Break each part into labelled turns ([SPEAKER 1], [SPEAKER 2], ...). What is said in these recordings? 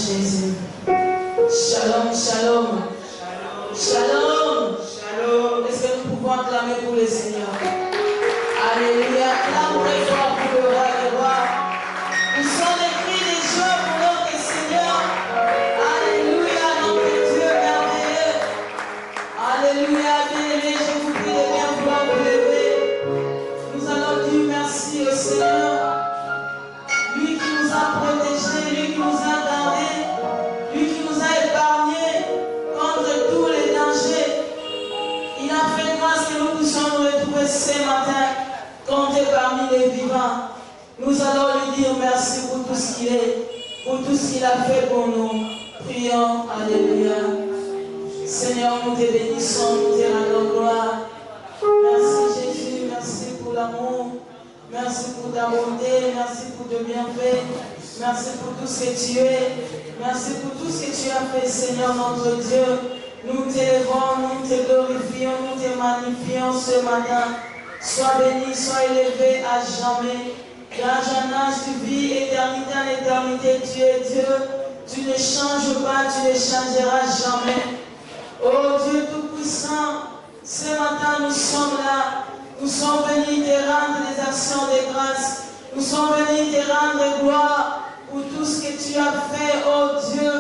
[SPEAKER 1] Jésus. Shalom, shalom. Shalom. Shalom. Est-ce que nous pouvons acclamer pour le Seigneur? Alléluia. Acclame très fort pour le roi des rois. Nous sommes écrits des jours pour notre Seigneur. Alléluia, notre Dieu merveilleux. Alléluia, bien-aimés, je vous prie de bien vouloir vous lever. Nous allons dire merci au Seigneur. Lui qui nous a protégés, lui qui nous a gardés, lui qui nous a épargnés contre tous les dangers. Il a fait grâce que nous puissions nous retrouver ce matin, compter parmi les vivants. Nous allons lui dire merci pour tout ce qu'il est, pour tout ce qu'il a fait pour nous. Prions, alléluia. Seigneur, nous te bénissons, nous te rendons gloire. Merci Jésus, merci pour l'amour. Merci pour ta bonté, merci pour tes bienfaits, merci pour tout ce que tu es, merci pour tout ce que tu as fait, Seigneur notre Dieu. Nous t'élevons, nous te glorifions, nous te magnifions ce matin. Sois béni, sois élevé à jamais. D'âge en âge, tu vis, éternité en éternité, tu es Dieu. Tu ne changes pas, tu ne changeras jamais. Oh Dieu Tout-Puissant, ce matin nous sommes là. Nous sommes venus te rendre des actions de grâce. Nous sommes venus te rendre gloire pour tout ce que tu as fait, oh Dieu,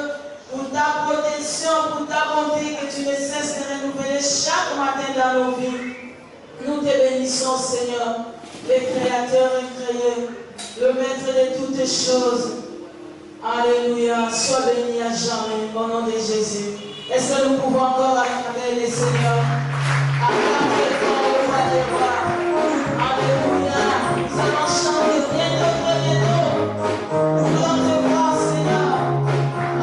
[SPEAKER 1] pour ta protection, pour ta bonté que tu ne cesses de renouveler chaque matin dans nos vies. Nous te bénissons, Seigneur, le Créateur incréé, le Maître de toutes choses. Alléluia, sois béni à jamais, au nom de Jésus. Est-ce que nous pouvons encore acclamer le Seigneur? Acclamer le roi des rois. Alléluia. Nous allons chanter bientôt. Nous allons te voir, Seigneur.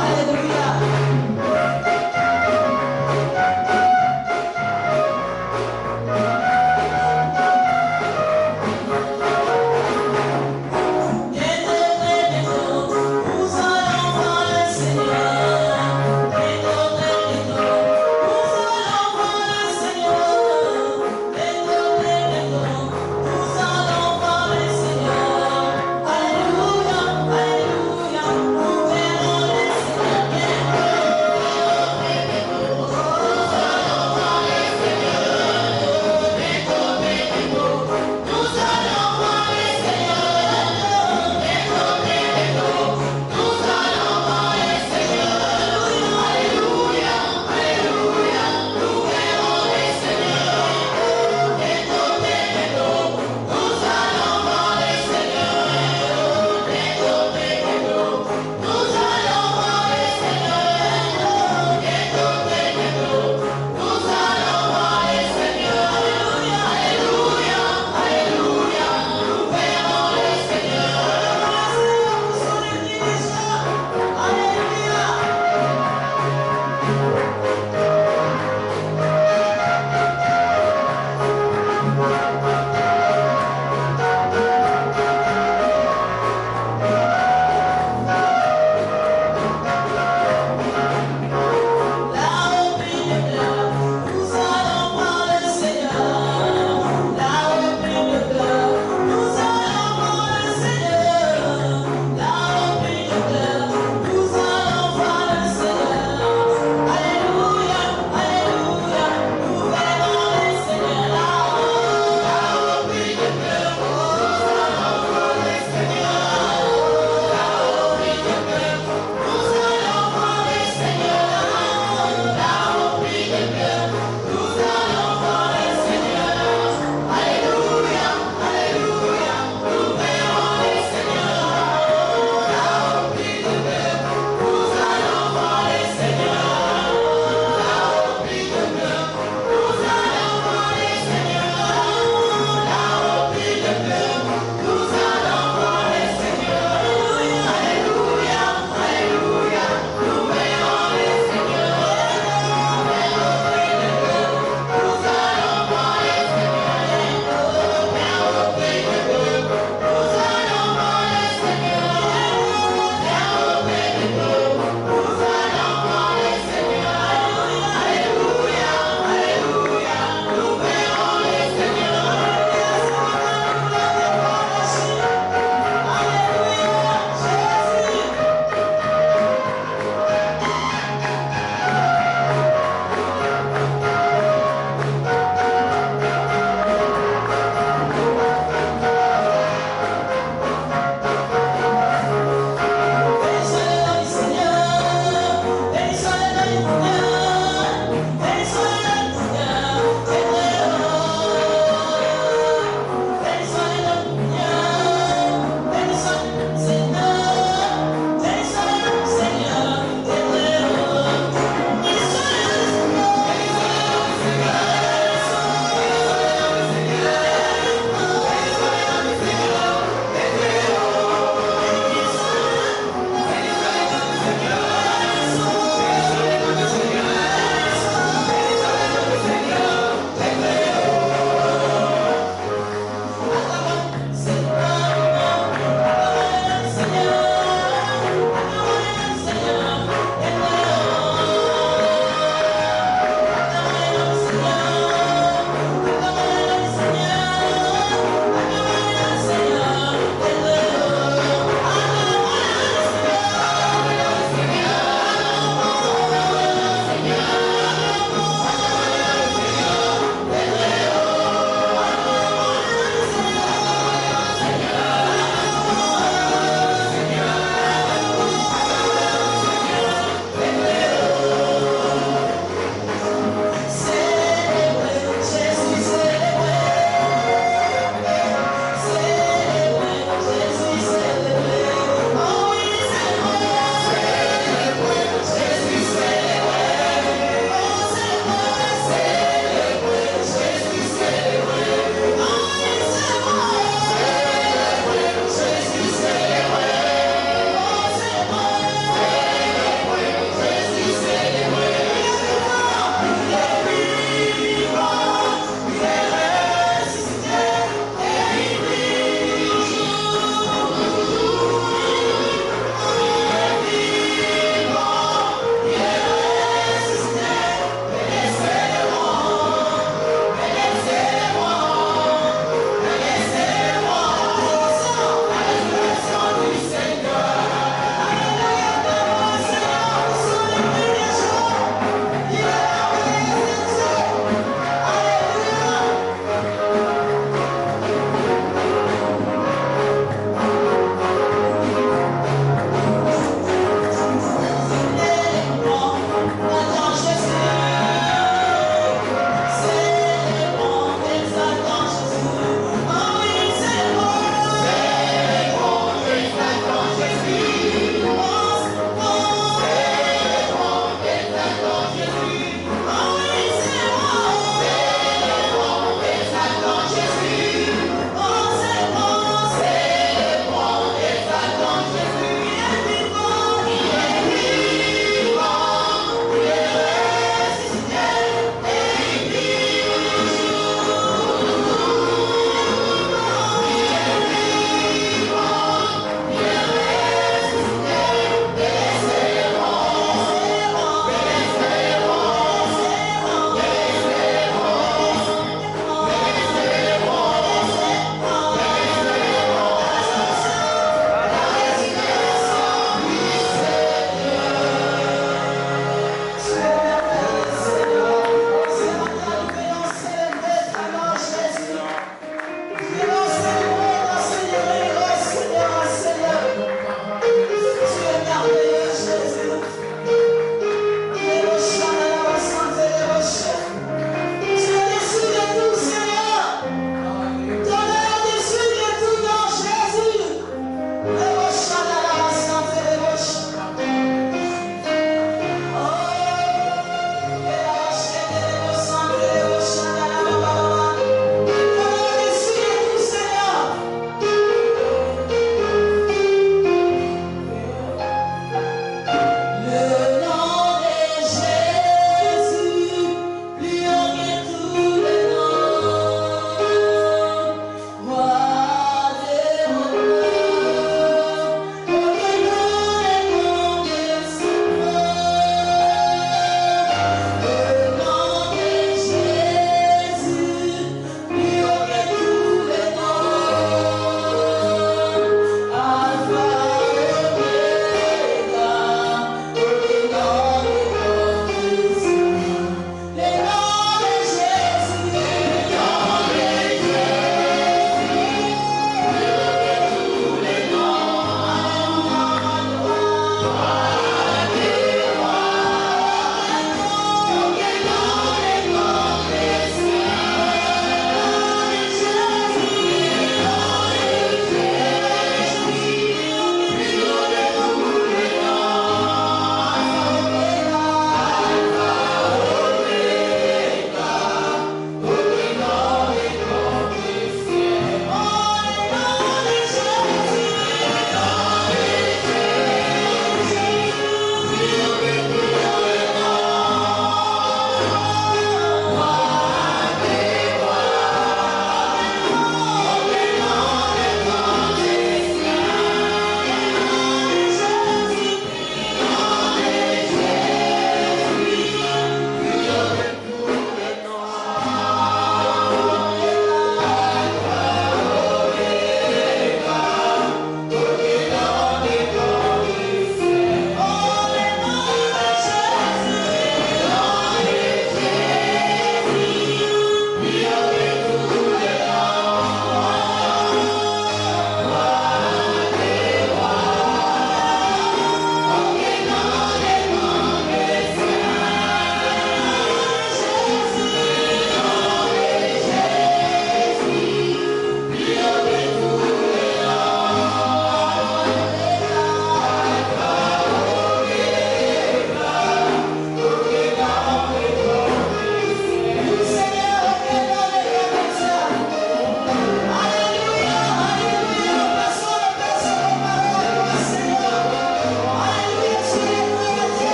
[SPEAKER 1] Alléluia. Nous allons voir le Seigneur.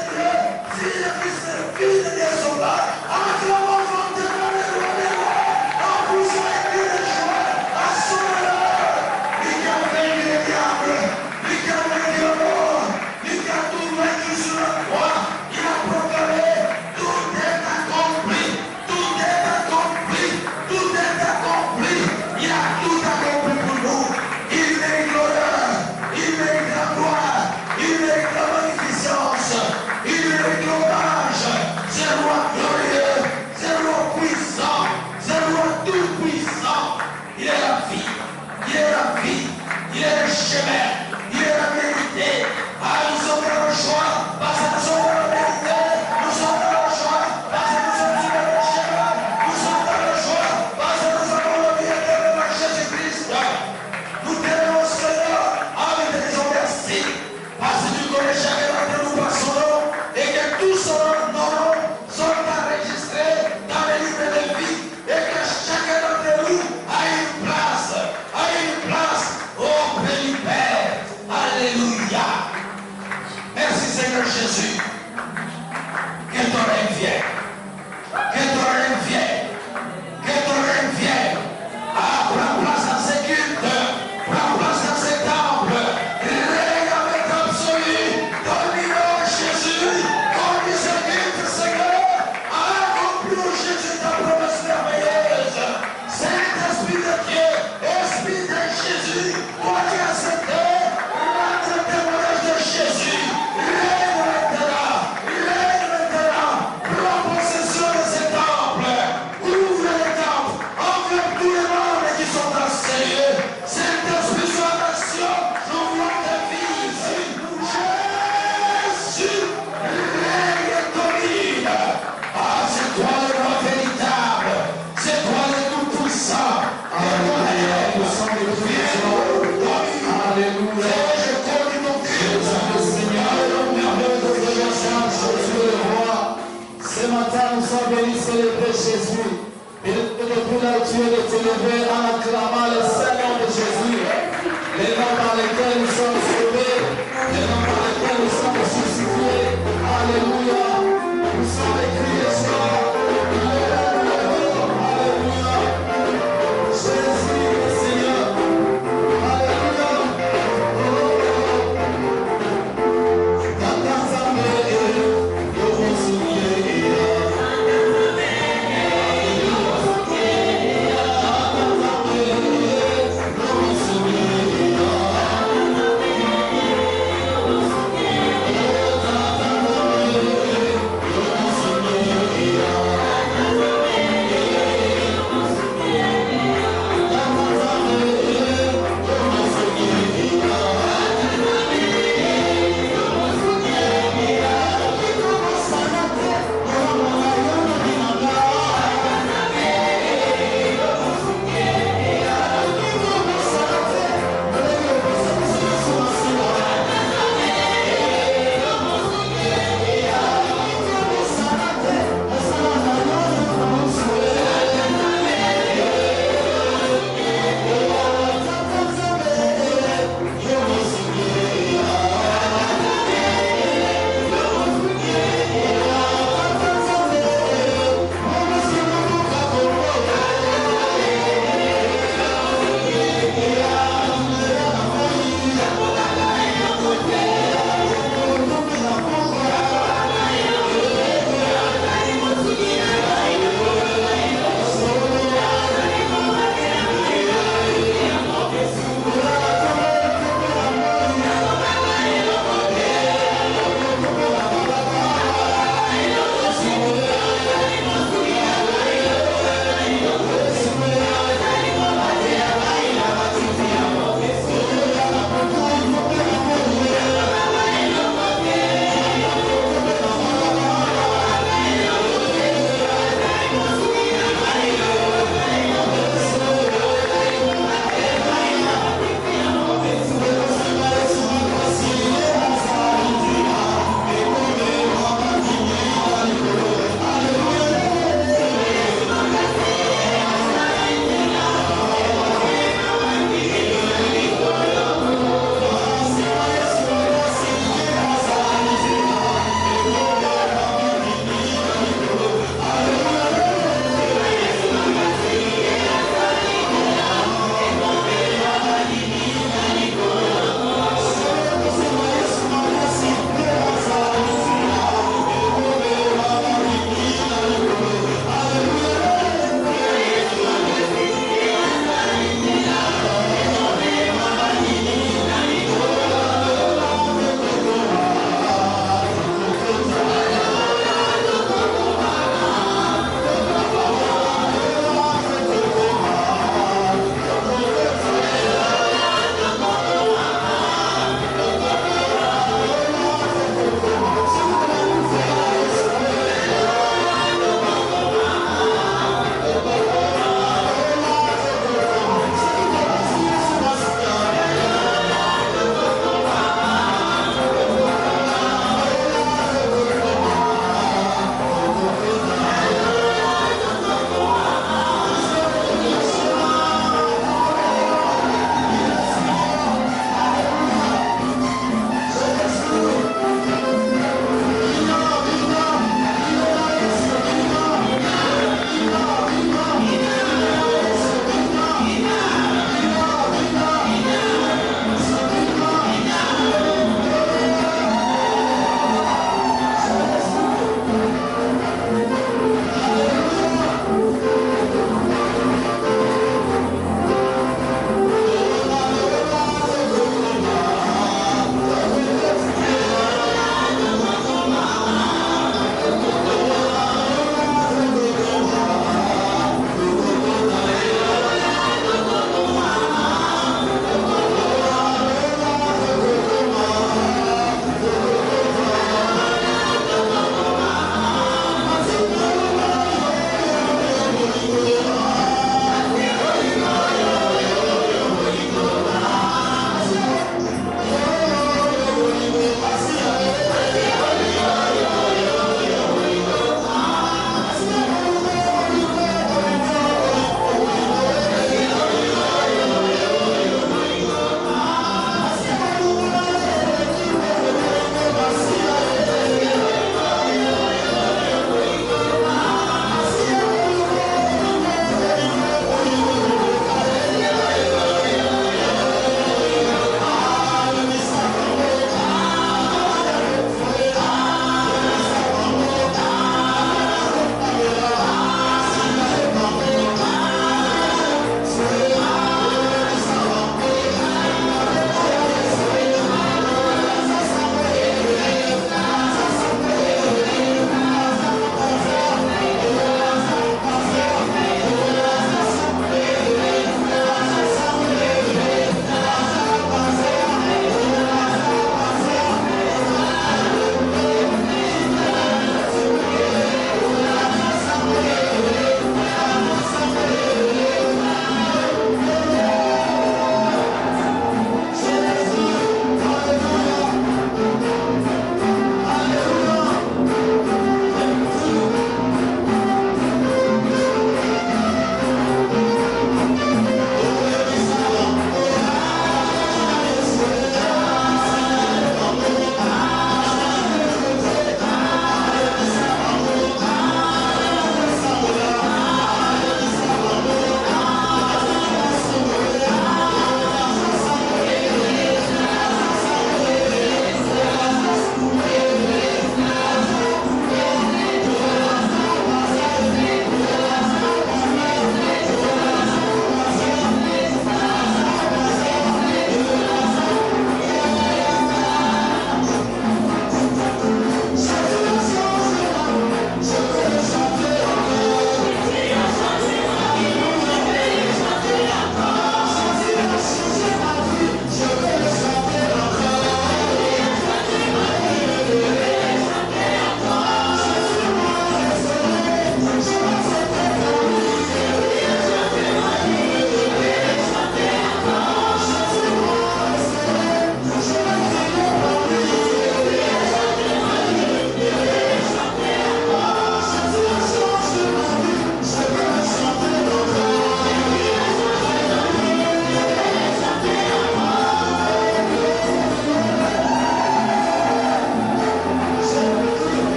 [SPEAKER 2] Yeah.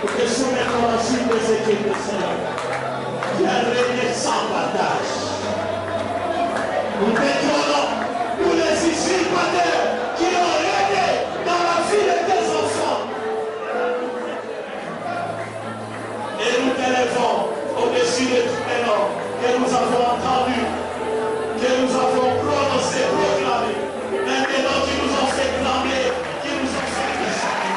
[SPEAKER 2] Et soumettons la suite des équipes de Seigneur, qui a régné sans partage. Nous déclarons tous les usurpateurs qui ont régné dans la vie de tes enfants. Et nous t'élèvons au-dessus de tous les noms que nous avons entendus, que nous avons prononcé, proclamé, même des noms qui nous ont fait clamer, qui nous ont fait descendre.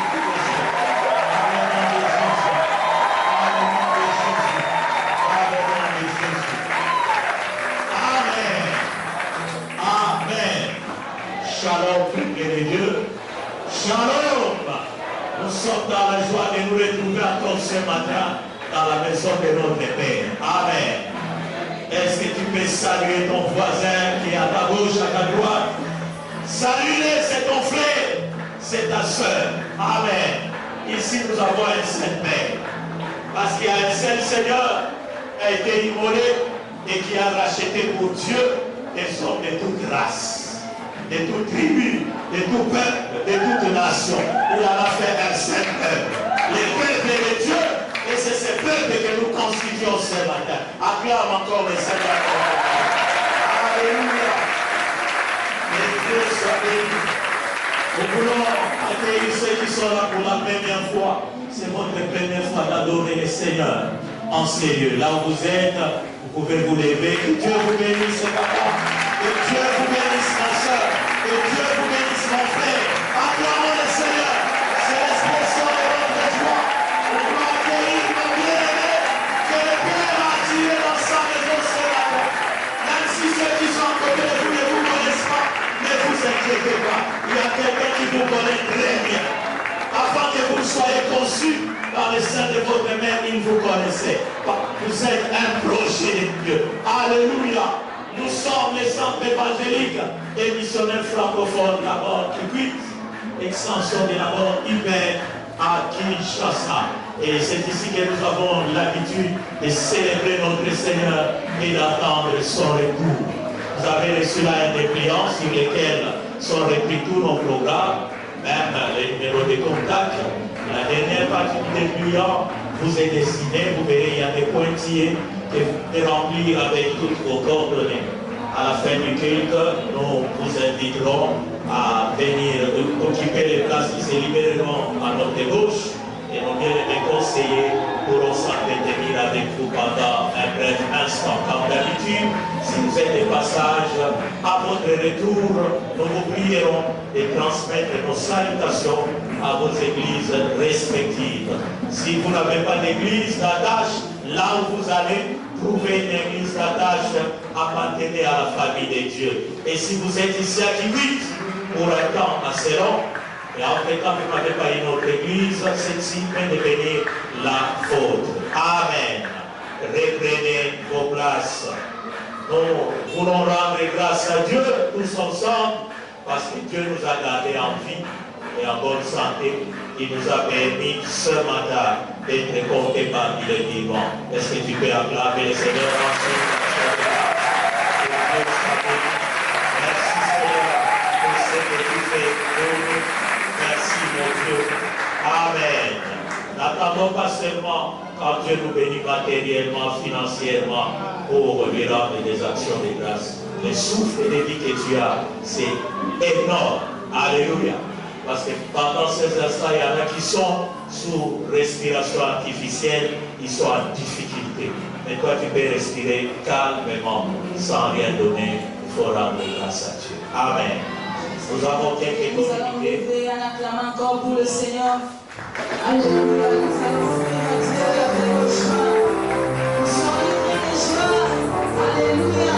[SPEAKER 2] Amen. Amen. Shalom, frères de Dieu. Shalom. Nous sommes dans la joie de nous retrouver encore ce matin dans la maison de notre Père. Amen. Est-ce que tu peux saluer ton voisin qui est à ta gauche, à ta droite? Salut-les, c'est ton frère, c'est ta soeur. Amen. Ici, nous avons un seul Père. Parce qu'il y a un seul Seigneur qui a été immolé et qui a racheté pour Dieu des hommes de toute race, de toute tribu, de tout peuple, de toute nation. Il en a fait un seul peuple. Le peuple de Dieu. Et c'est ce peuple que nous constituons ce matin. Acclame encore le Seigneur. Alléluia. Les Dieu soit béni. Nous voulons accueillir ceux qui sont là pour la première fois. C'est votre première fois d'adorer le Seigneur en ces lieux. Là où vous êtes, vous pouvez vous lever. Que Dieu vous bénisse, papa. Que Dieu vous bénisse, ma soeur. Que Dieu vous bénisse, mon frère. Acclamons le Seigneur. C'est l'expression de votre joie. Même si ceux qui sont à côté de vous ne vous connaissent pas, ne vous inquiétez pas. Il y a quelqu'un qui vous connaît très bien. Avant que vous soyez conçus dans le sein de votre mère, il vous connaissait. Vous êtes un projet de Dieu. Alléluia. Nous sommes les centres évangéliques et missionnaires francophones d'abord qui quittent l'extension de la mort humaine à Kinshasa. Et c'est ici que nous avons l'habitude de célébrer notre Seigneur et d'attendre son retour. Vous avez reçu là un dépliant sur lequel sont repris tous nos programmes, même les numéros de contact. La dernière partie du dépliant vous est destinée, vous verrez, il y a des pointillés que vous pouvez remplir avec toutes vos coordonnées. À la fin du culte, nous vous inviterons à venir occuper les places qui se libéreront à notre gauche. Et nos bien-aimés conseillers pourront s'entretenir avec vous pendant un bref instant. Comme d'habitude, si vous êtes de passage, à votre retour, nous vous prierons de transmettre nos salutations à vos églises respectives. Si vous n'avez pas d'église d'attache, là où vous allez, trouver une église d'attache, appartenez à la famille de Dieu. Et si vous êtes ici à Kiwit, pour un temps assez long, et entre-temps, vous n'avez pas une autre église, celle-ci peut devenir la vôtre. Amen. Reprenez vos places. Nous voulons rendre grâce à Dieu tous ensemble parce que Dieu nous a gardés en vie et en bonne santé. Il nous a permis ce matin d'être comptés parmi les vivants. Est-ce que tu peux acclamer le Seigneur ensemble? Merci Seigneur pour ce que tu fais pour nous. Merci mon Dieu. Amen. N'attendons pas seulement quand Dieu nous bénit matériellement, financièrement, pour lui rendre des actions de grâce. Le souffle de vie que tu as, c'est énorme. Alléluia. Parce que pendant ces instants, il y en a qui sont sous respiration artificielle, ils sont en difficulté. Mais toi, tu peux respirer calmement, sans rien donner. Il faut rendre grâce à Dieu. Amen. Nous avons quelques
[SPEAKER 1] Nous allons lever un acclamant encore pour le Seigneur. Alléluia. Nous allons faire Dieu avec nos joies. Nous sommes libres de joie. Alléluia.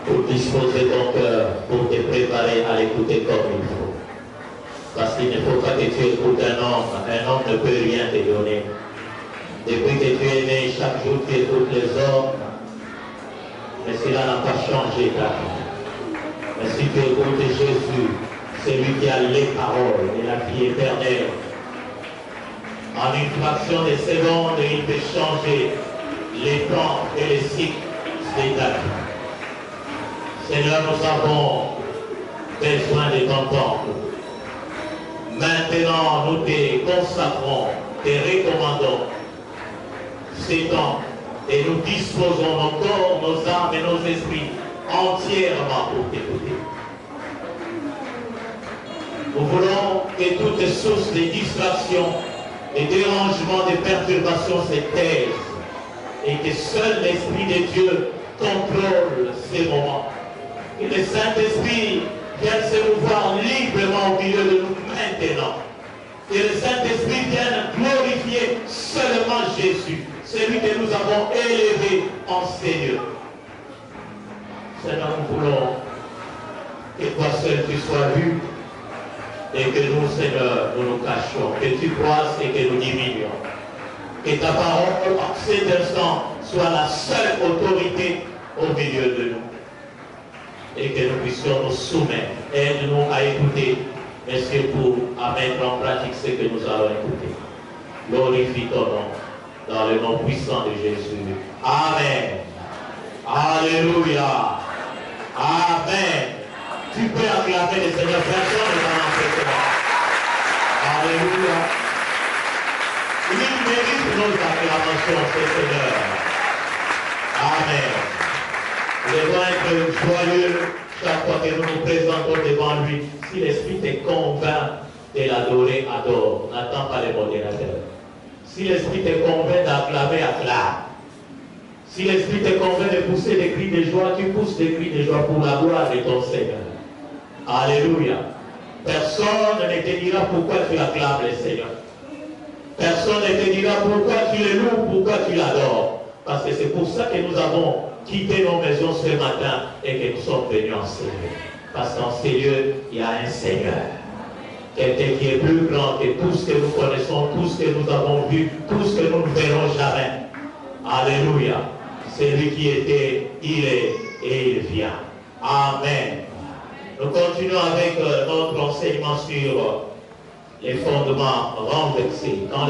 [SPEAKER 3] pour disposer ton cœur, pour te préparer à l'écouter comme il faut. Parce qu'il ne faut pas que tu écoutes un homme ne peut rien te donner. Depuis que tu es né, chaque jour tu écoutes les hommes, mais cela n'a pas changé ta vie. Mais si tu écoutes Jésus, c'est lui qui a les paroles et la vie éternelle, en une fraction de secondes, il peut changer les temps et les cycles de ta vie. Seigneur, nous avons besoin de ton temple. Maintenant, nous te consacrons, te recommandons ces temps et nous disposons nos corps, nos âmes et nos esprits entièrement pour t'écouter. Nous voulons que toutes sources de distraction, de dérangement, de perturbation se taisent et que seul l'Esprit de Dieu contrôle ces moments. Que le Saint-Esprit vienne se mouvoir librement au milieu de nous maintenant. Que le Saint-Esprit vienne glorifier seulement Jésus, celui que nous avons élevé en Seigneur. Seigneur, nous voulons que toi seul tu sois vu et que nous, Seigneur, nous nous cachions, que tu croisses et que nous diminuions. Que ta parole, en cet instant, soit la seule autorité au milieu de nous. Et que nous puissions nous soumettre. Aide-nous à écouter, mais surtout à mettre en pratique ce que nous allons écouter. Glorifie ton nom, dans le nom puissant de Jésus. Amen. Alléluia. Amen. Tu peux acclamer le Seigneur. Personne ne va l'empêcher. Alléluia. Il mérite nos acclamations, ce Seigneur. Amen. Nous devons être joyeux chaque fois que nous nous présentons devant lui. Si l'Esprit te convainc de l'adorer, adore. N'attends pas les modérateurs. Si l'Esprit te convainc d'acclamer, acclame. Si l'Esprit te convainc de pousser des cris de joie, tu pousses des cris de joie pour la gloire de ton Seigneur. Alléluia. Personne ne te dira pourquoi tu acclames le Seigneur. Personne ne te dira pourquoi tu le loues, pourquoi tu l'adores. Parce que c'est pour ça que nous avons quitté nos maisons ce matin et que nous sommes venus en ces lieux. Parce qu'en ces lieux, il y a un Seigneur. Quelqu'un qui est plus grand que tout ce que nous connaissons, tout ce que nous avons vu, tout ce que nous ne verrons jamais. Alléluia. C'est lui qui était, il est et il vient. Amen. Nous continuons avec notre enseignement sur les fondements renversés. Dans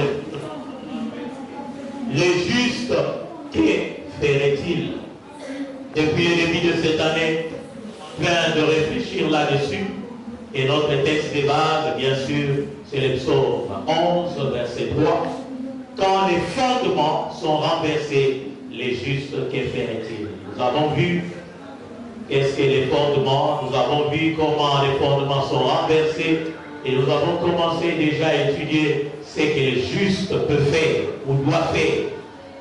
[SPEAKER 3] les justes, que ferait-il? Depuis le début de cette année, plein de réfléchir là-dessus. Et notre texte de base, bien sûr, c'est le psaume 11, verset 3. Quand les fondements sont renversés, les justes, que ferait-il? Nous avons vu qu'est-ce que les fondements, nous avons vu comment les fondements sont renversés et nous avons commencé déjà à étudier ce que le juste peut faire ou doit faire.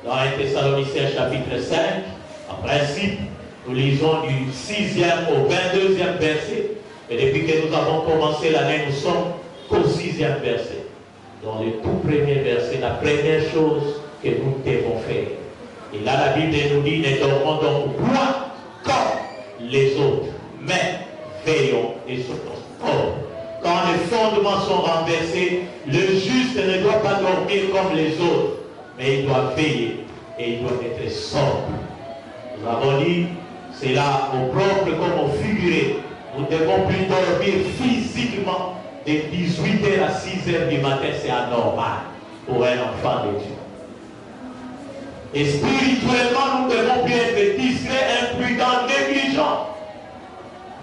[SPEAKER 3] Dans 1 Thessaloniciens chapitre 5, en principe, nous lisons du 6e au 22e verset. Et depuis que nous avons commencé l'année, nous sommes qu'au 6e verset. Dans le tout premier verset, la première chose que nous devons faire. Et là, la Bible nous dit, ne dormons donc point comme les autres, mais veillons et soyons. Quand les fondements sont renversés, le juste ne doit pas dormir comme les autres, mais il doit veiller et il doit être sobre. Nous avons dit, c'est là au propre comme au figuré. Nous ne devons plus dormir physiquement de 18h à 6h du matin, c'est anormal pour un enfant de Dieu. Et spirituellement, nous devons bien être distraits, imprudents, négligents.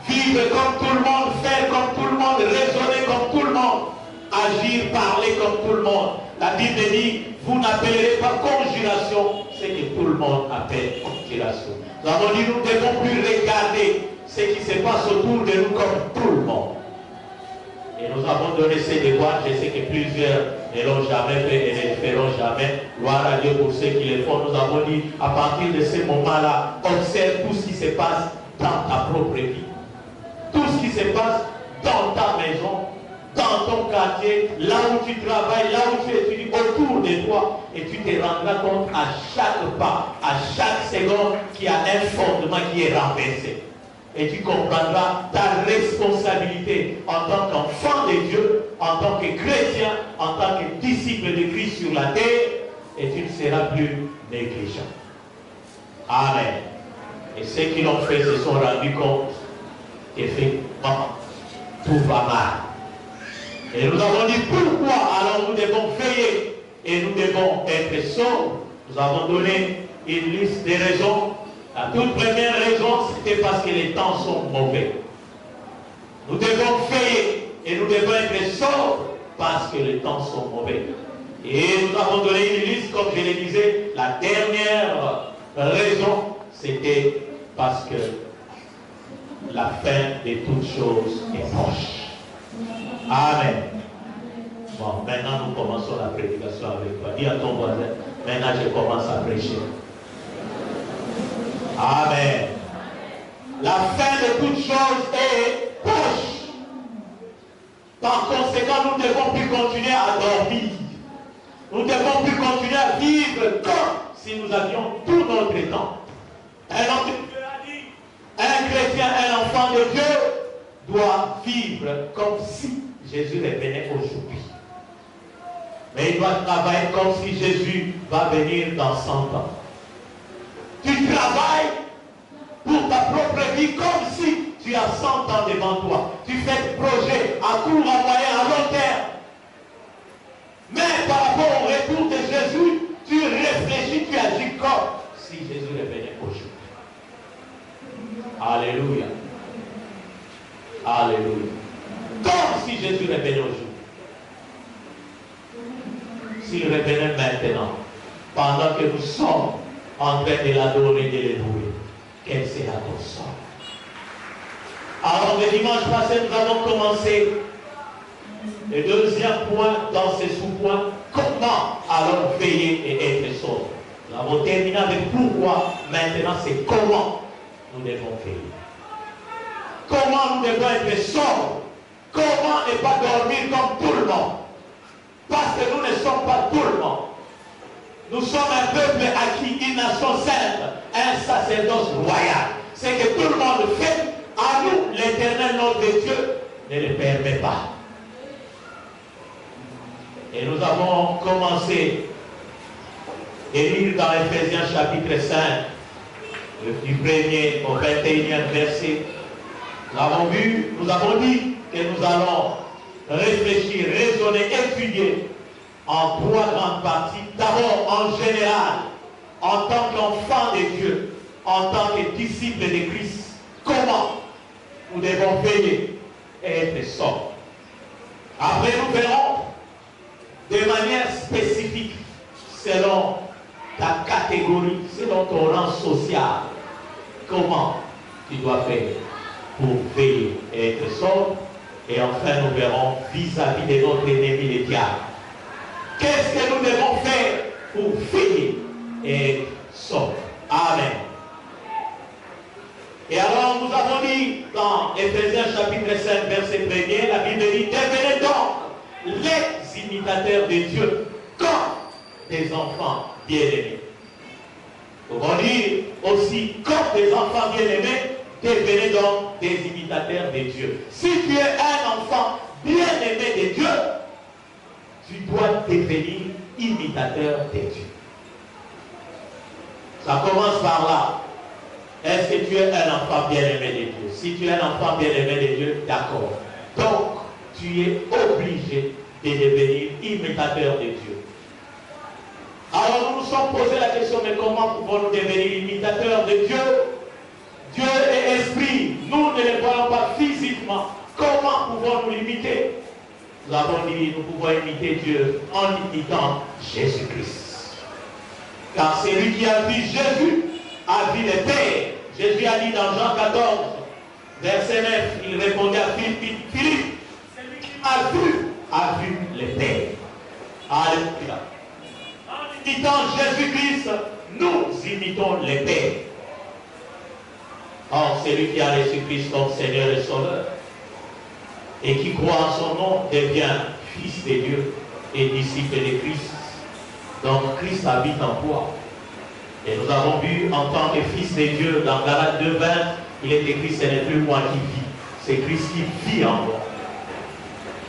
[SPEAKER 3] Vivre comme tout le monde, faire comme tout le monde, raisonner comme tout le monde, agir, parler comme tout le monde. La Bible dit, vous n'appellerez pas conjuration ce que tout le monde appelle conjuration. Nous avons dit, nous ne devons plus regarder ce qui se passe autour de nous comme tout le monde. Et nous avons donné ces devoirs, je sais que plusieurs ne l'ont jamais fait et ne le feront jamais. Gloire à Dieu pour ceux qui le font. Nous avons dit, à partir de ce moment-là, observe tout ce qui se passe dans ta propre vie. Tout ce qui se passe dans ta maison, dans ton quartier, là où tu travailles, là où tu étudies, autour de toi. Et tu te rendras compte à chaque pas, à chaque seconde, qu'il y a un fondement qui est renversé. et tu comprendras ta responsabilité en tant qu'enfant de Dieu, en tant que chrétien, en tant que disciple de Christ sur la terre, et tu ne seras plus négligent. Amen. Et ceux qui l'ont fait se sont rendus compte qu'effectivement, tout va mal. Et nous avons dit pourquoi alors nous devons veiller et nous devons être sobres. Nous avons donné une liste de raisons. La toute première raison, c'était parce que les temps sont mauvais. Nous devons veiller et nous devons être sobres parce que les temps sont mauvais. Et nous avons donné une liste, comme je le disais, la dernière raison, c'était parce que la fin de toutes choses est proche. Amen. Bon, maintenant nous commençons la prédication avec toi. Dis à ton voisin, maintenant je commence à prêcher. Amen. La fin de toutes choses est proche. Par conséquent, nous ne devons plus continuer à dormir. Nous ne devons plus continuer à vivre comme si nous avions tout notre temps. Un homme de Dieu a dit, un chrétien, un enfant de Dieu doit vivre comme si Jésus revenait aujourd'hui. Mais il doit travailler comme si Jésus va venir dans 100 ans. Tu travailles pour ta propre vie comme si tu as 100 ans devant toi. Tu fais des projets à court, à moyen, à long terme. Mais par rapport au retour de Jésus, tu réfléchis, tu agis comme si Jésus revenait aujourd'hui. Alléluia. Alléluia. Comme si Jésus revenait aujourd'hui. S'il revenait maintenant, pendant que nous sommes en train de l'adorer, de le louer, quel sera ton sort? Alors le dimanche passé, nous avons commencé le deuxième point dans ces sous-points. Comment alors veiller et être sobre? Nous avons terminé avec pourquoi. Maintenant, c'est comment nous devons veiller. Comment nous devons être sobres. Comment ne pas dormir comme tout le monde. Parce que nous ne sommes pas tout le monde. Nous sommes un peuple acquis, une nation sainte, un sacerdoce royal. C'est que tout le monde fait. À nous, l'éternel nom de Dieu ne le permet pas. Et nous avons commencé à lire dans Ephésiens chapitre 5, du 1er au 21e verset. Nous avons vu, nous avons dit que nous allons réfléchir, raisonner, étudier en trois grandes parties. D'abord, en général, en tant qu'enfant de Dieu, en tant que disciple de Christ, comment nous devons veiller et être sobres. Après, nous verrons de manière spécifique, selon ta catégorie, selon ton rang social, comment tu dois faire pour veiller et être sobre. Et enfin, nous verrons vis-à-vis de notre ennemi le diable. Qu'est-ce que nous devons faire pour veiller et être sobre? Amen. Et alors, nous avons dit dans Ephésiens chapitre 5, verset 1er, la Bible dit, devenez donc les imitateurs de Dieu comme des enfants bien-aimés. Nous pouvons dire aussi, comme des enfants bien-aimés, devenez donc des imitateurs de Dieu. Si tu es un enfant bien-aimé de Dieu, tu dois devenir imitateur de Dieu. Ça commence par là. Est-ce que tu es un enfant bien-aimé de Dieu? Si tu es un enfant bien-aimé de Dieu, d'accord. Donc, tu es obligé de devenir imitateur de Dieu. Alors, nous nous sommes posé la question, mais comment pouvons-nous devenir imitateurs de Dieu? Dieu est esprit. Nous ne le voyons pas physiquement. Comment pouvons-nous l'imiter? Nous avons dit, nous pouvons imiter Dieu en imitant Jésus-Christ. Car celui qui a vu Jésus a vu le Père. Jésus a dit dans Jean 14, verset 9, il répondait à Philippe, Philippe, celui qui a vu le Père. Alléluia. En imitant Jésus-Christ, nous imitons le Père. Or, celui qui a reçu Christ comme Seigneur et Sauveur, et qui croit en son nom, devient fils de Dieu et disciple de Christ. Donc, Christ habite en toi. Et nous avons vu en tant que fils de Dieu, dans Galates 2:20, il est écrit, ce n'est plus moi qui vis, c'est Christ qui vit en moi.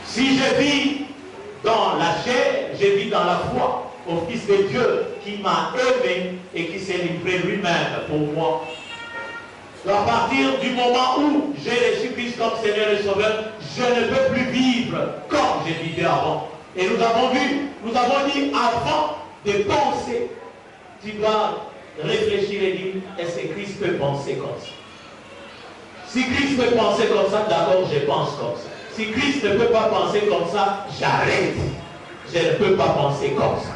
[SPEAKER 3] Si je vis dans la chair, je vis dans la foi au Fils de Dieu qui m'a aimé et qui s'est livré lui-même pour moi. À partir du moment où j'ai reçu Christ comme Seigneur et Sauveur, je ne peux plus vivre comme je vivais avant. Et nous avons vu, nous avons dit, avant de penser, tu dois réfléchir et dire, est-ce que Christ peut penser comme ça? Si Christ peut penser comme ça, d'abord je pense comme ça. Si Christ ne peut pas penser comme ça, j'arrête. Je ne peux pas penser comme ça.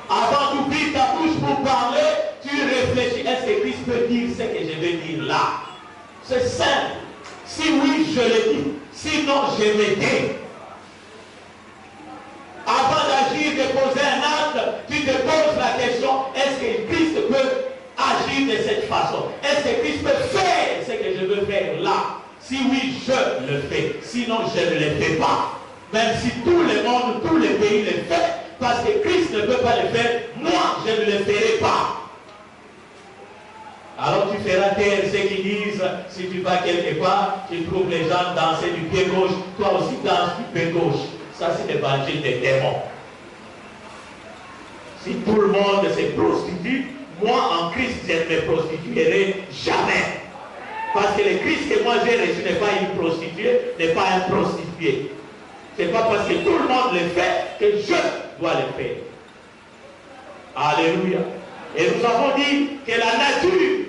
[SPEAKER 3] Avant d'ouvrir ta bouche pour parler, tu réfléchis, est-ce que Christ peut dire ce que je vais dire là? C'est simple. Si oui, je le dis. Sinon, je me tais. Avant d'agir, de poser un acte, tu te poses la question, est-ce que Christ peut agir de cette façon? Est-ce que Christ peut faire ce que je veux faire là? Si oui, je le fais. Sinon, je ne le fais pas. Même si tout le monde, tous les pays le font, parce que Christ ne peut pas le faire, moi, je ne le ferai pas. Alors tu feras taire ceux qui disent, si tu vas quelque part, tu trouves les gens danser du pied gauche, toi aussi danse du pied gauche. Ça, c'est l'évangile des démons. Si tout le monde se prostitue, moi, en Christ, je ne me prostituerai jamais. Parce que le Christ que moi j'ai reçu n'est pas une prostituée, n'est pas un prostitué. Ce n'est pas parce que tout le monde le fait que je dois le faire. Alléluia. Et nous avons dit que la nature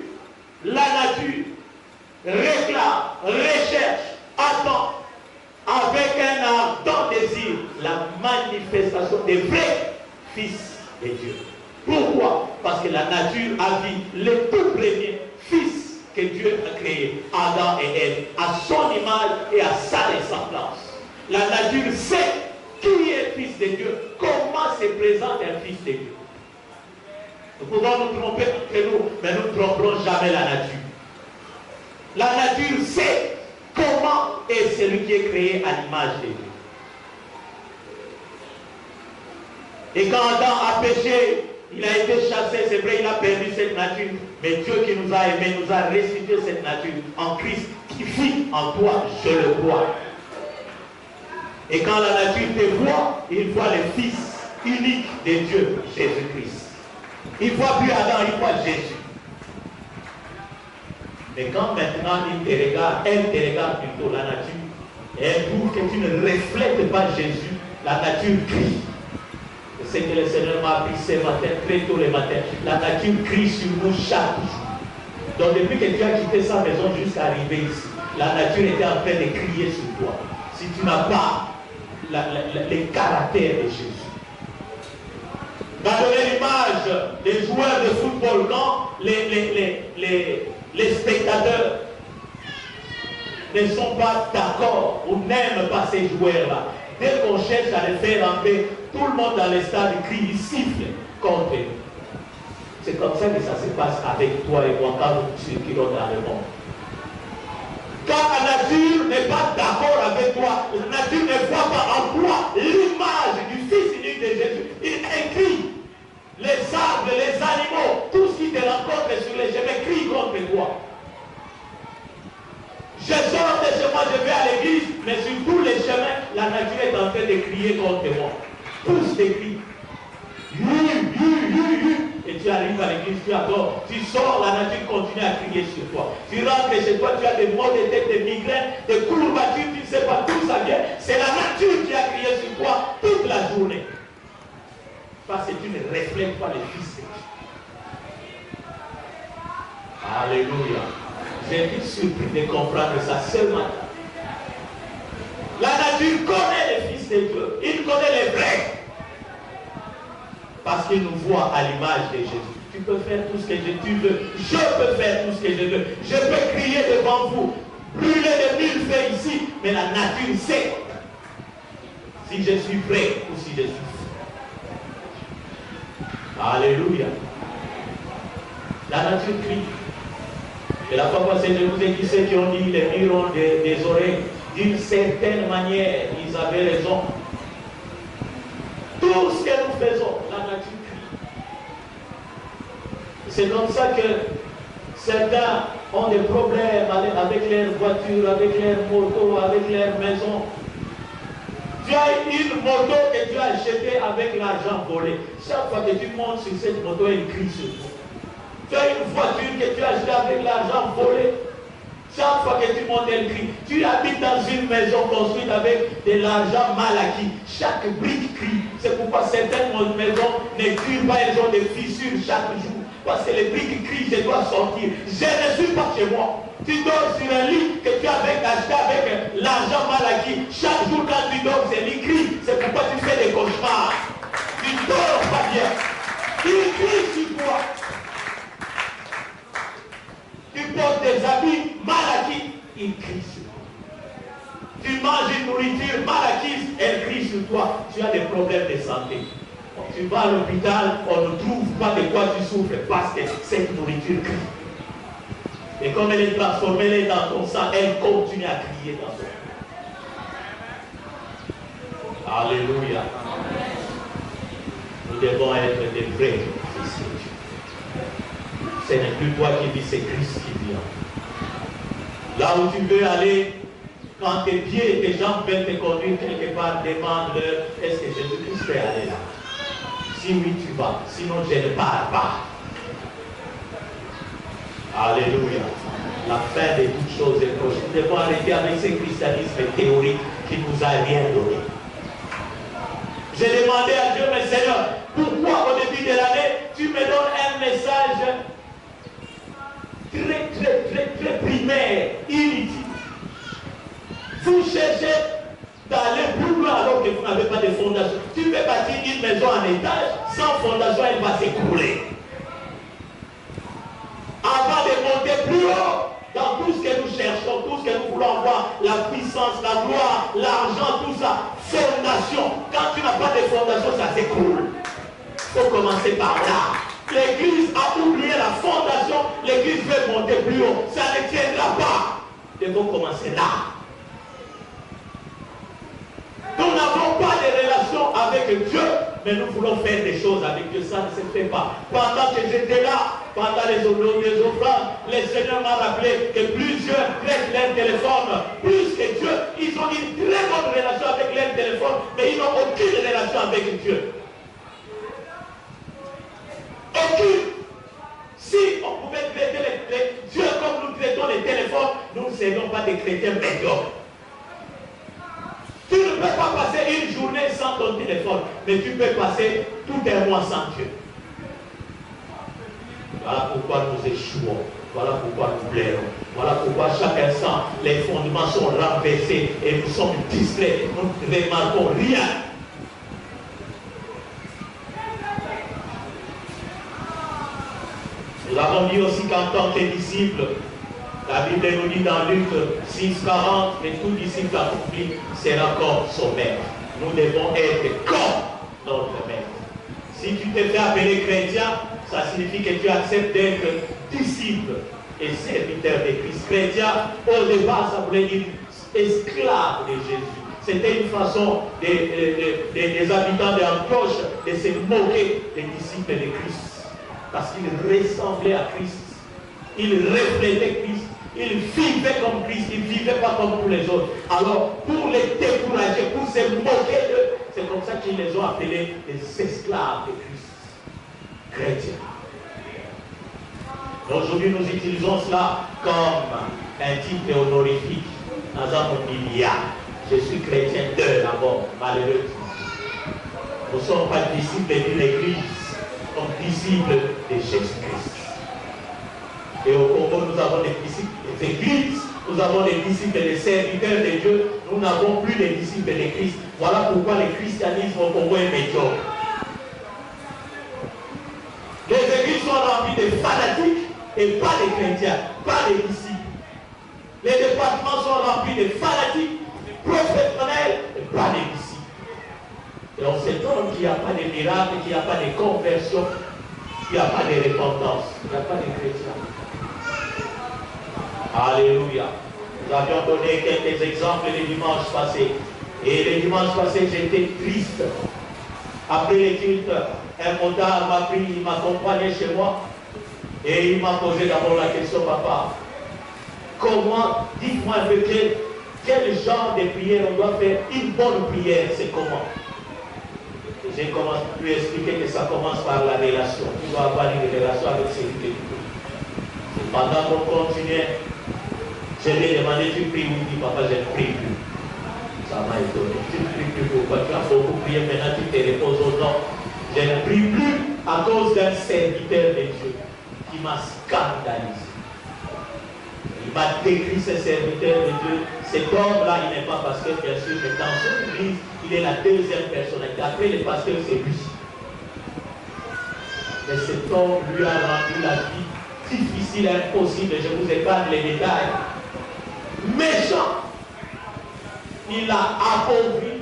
[SPEAKER 3] réclame, recherche, attend avec un ardent désir la manifestation des vrais fils de Dieu. Pourquoi? Parce que la nature a vu les tout premiers fils que Dieu a créés, Adam et Ève, à son image et à sa ressemblance. La nature sait qui est fils de Dieu, comment se présente un fils de Dieu. Nous pouvons nous tromper entre nous, mais nous ne tromperons jamais la nature. La nature sait comment est celui qui est créé à l'image de Dieu. Et quand Adam a péché, il a été chassé, c'est vrai, il a perdu cette nature. Mais Dieu qui nous a aimés, nous a restitué cette nature en Christ qui vit en toi, je le vois. Et quand la nature te voit, il voit le Fils unique de Dieu, Jésus-Christ. Il ne voit plus Adam, il voit Jésus. Mais quand maintenant il te regarde, elle te regarde plutôt la nature, et elle trouve que tu ne reflètes pas Jésus, la nature crie. C'est que le Seigneur m'a appris ce matin, très tôt le matin. La nature crie sur nous chaque jour. Donc depuis que tu as quitté sa maison jusqu'à arriver ici, la nature était en train de crier sur toi. Si tu n'as pas le caractère de Jésus. On va donner l'image des joueurs de football quand les spectateurs ne sont pas d'accord ou n'aiment pas ces joueurs-là. Dès qu'on cherche à les faire entrer, tout le monde dans les stades crie, il siffle contre nous. C'est comme ça que ça se passe avec toi et moi quand nous circulons dans le monde. Quand la nature n'est pas d'accord avec toi, la nature ne voit pas en toi l'image du Fils unique de Jésus. Il écrit les arbres, les animaux, tout ce qui te rencontre sur les chemins crie contre toi. Je sors de chez moi, je vais à l'église, mais sur tous les chemins, la nature est en train de crier contre moi. Tous des cris. Et tu arrives à l'église, tu adores. Tu sors, la nature continue à crier sur toi. Tu rentres chez toi, tu as des maux de tête, des migraines, des courbatures, tu ne sais pas d'où ça vient. C'est la nature qui a crié sur toi toute la journée. Parce que tu ne reflètes pas le Fils de Dieu. Alléluia. J'ai été surpris de comprendre ça seulement. La nature connaît le Fils de Dieu. Il connaît les vrais. Parce qu'il nous voit à l'image de Jésus. Tu peux faire tout ce que tu veux. Je peux faire tout ce que je veux. Je peux crier devant vous. Brûler de mille feux ici. Mais la nature sait si je suis vrai ou si je suis fou. Alléluia. La nature crie. Et la fois passée, je vous ai dit ceux qui ont dit les murs ont des oreilles. D'une certaine manière, ils avaient raison. Tout ce que nous faisons, la nature crie. C'est comme ça que certains ont des problèmes avec leurs voitures, avec leurs motos, avec leurs maisons. Tu as une moto que tu as achetée avec l'argent volé. Chaque fois que tu montes sur cette moto, elle crie sur toi. Tu as une voiture que tu as achetée avec l'argent volé. Chaque fois que tu montes, elle crie. Tu habites dans une maison construite avec de l'argent mal acquis. Chaque brique crie. C'est pourquoi certaines maisons ne crient pas, elles ont des fissures chaque jour. Parce que les briques crient, je dois sortir. Je ne suis pas chez moi. Tu dors sur un lit que tu avais acheté avec l'argent mal acquis. Chaque jour quand tu dors, ce lit crie. C'est pourquoi tu fais des cauchemars. Tu dors pas bien. Il crie sur toi. Tu portes des habits mal acquis, il crie sur toi. Tu manges une nourriture mal acquise, elle crie sur toi. Tu as des problèmes de santé. Tu vas à l'hôpital, on ne trouve pas de quoi tu souffres parce que cette nourriture crie. Et comme elle est transformée, elle est dans ton sang, elle continue à crier dans ton sang. Alléluia. Nous devons être des vrais fils de Dieu. Ce n'est plus toi qui vis, c'est Christ qui vient. Là où tu veux aller, quand tes pieds et tes jambes veulent te conduire quelque part, demande-leur, est-ce que Jésus-Christ peut aller là? Si oui, tu vas. Sinon, je ne pars pas. Alléluia. La fin de toutes choses est proche. Nous devons arrêter avec ce christianisme théorique qui ne nous a rien donné. J'ai demandé à Dieu, mais Seigneur, pourquoi au début de l'année, tu me donnes un message très primaire, inutile. Vous cherchez d'aller plus loin alors que vous n'avez pas de fondation. Tu peux bâtir une maison en étage, sans fondation, elle va s'écrouler. Avant de monter plus haut, dans tout ce que nous cherchons, tout ce que nous voulons voir, la puissance, la gloire, l'argent, tout ça, fondation. Quand tu n'as pas de fondation, ça s'écroule. Il faut commencer par là. L'église a oublié la fondation, l'église veut monter plus haut. Ça ne tiendra pas. Nous devons commencer là. Nous n'avons pas de relation avec Dieu, mais nous voulons faire des choses avec Dieu. Ça ne se fait pas. Pendant que j'étais là, pendant les offrandes, le Seigneur m'a rappelé que plusieurs prêtent leur téléphone plus que Dieu. Ils ont une très bonne relation avec leur téléphone, mais ils n'ont aucune relation avec Dieu. Aucune. Si on pouvait traiter les Dieu comme nous traitons les téléphones, nous ne serions pas des chrétiens médiocres. Tu ne peux pas passer une journée sans ton téléphone, mais tu peux passer tout un mois sans Dieu. Voilà pourquoi nous échouons. Voilà pourquoi nous plairons. Voilà pourquoi chaque instant, les fondements sont renversés et nous sommes distraits. Nous ne remarquons rien. Nous avons dit aussi qu'en tant que disciples, la Bible nous dit dans Luc 6,40 que tout disciple accompli sera comme son maître. Nous devons être comme notre maître. Si tu te fais appeler chrétien, ça signifie que tu acceptes d'être disciple et serviteur de Christ. Chrétien, au départ, ça voulait dire esclave de Jésus. C'était une façon des habitants d'Antioche de se moquer des disciples de Christ. Parce qu'ils ressemblaient à Christ. Ils reflétaient Christ. Ils vivaient comme Christ. Ils ne vivaient pas comme tous les autres. Alors, pour les décourager, pour se moquer d'eux, c'est comme ça qu'ils les ont appelés les esclaves de Christ. Chrétiens. Aujourd'hui, nous utilisons cela comme un titre honorifique dans un milliard. Je suis chrétien d'abord, malheureusement. Nous ne sommes pas disciples d'une église, nous sommes disciples de Jésus-Christ. Et au Congo, nous avons des disciples des églises, nous avons des disciples des serviteurs de Dieu, nous n'avons plus de disciples de Christ. Voilà pourquoi le christianisme au Congo est médiocre. Les églises sont remplies de fanatiques et pas de chrétiens, pas de disciples. Les départements sont remplis de fanatiques, de professionnels et pas de disciples. Et on s'étonne qu'il n'y a pas de miracles, qu'il n'y a pas de conversion, qu'il n'y a pas de repentance, il n'y a pas de chrétiens. Alléluia. Nous avions donné quelques exemples les dimanches passés. Et les dimanches passés, j'étais triste. Après les cultes, un motard m'a pris, il m'accompagnait chez moi. Et il m'a posé d'abord la question, papa, comment, dites-moi un peu quel genre de prière on doit faire? Une bonne prière, c'est comment? J'ai commencé à lui expliquer que ça commence par la relation. Tu dois avoir une relation avec celui que tu pries. Pendant qu'on continuait, je lui ai demandé, tu pries? Il dit, papa, je ne prie plus. Ça m'a étonné. Tu ne pries plus pourquoi? Tu as beaucoup prié, maintenant tu te reposes au nom. Je ne prie plus à cause d'un serviteur de Dieu qui m'a scandalisé. Il m'a décrit ce serviteur de Dieu. Cet homme-là, il n'est pas pasteur, bien sûr, mais dans son église, il est la deuxième personnalité. Après le pasteur, c'est lui. Mais cet homme lui a rendu la vie difficile et impossible. Je vous épargne les détails. Méchant. Il a appauvri.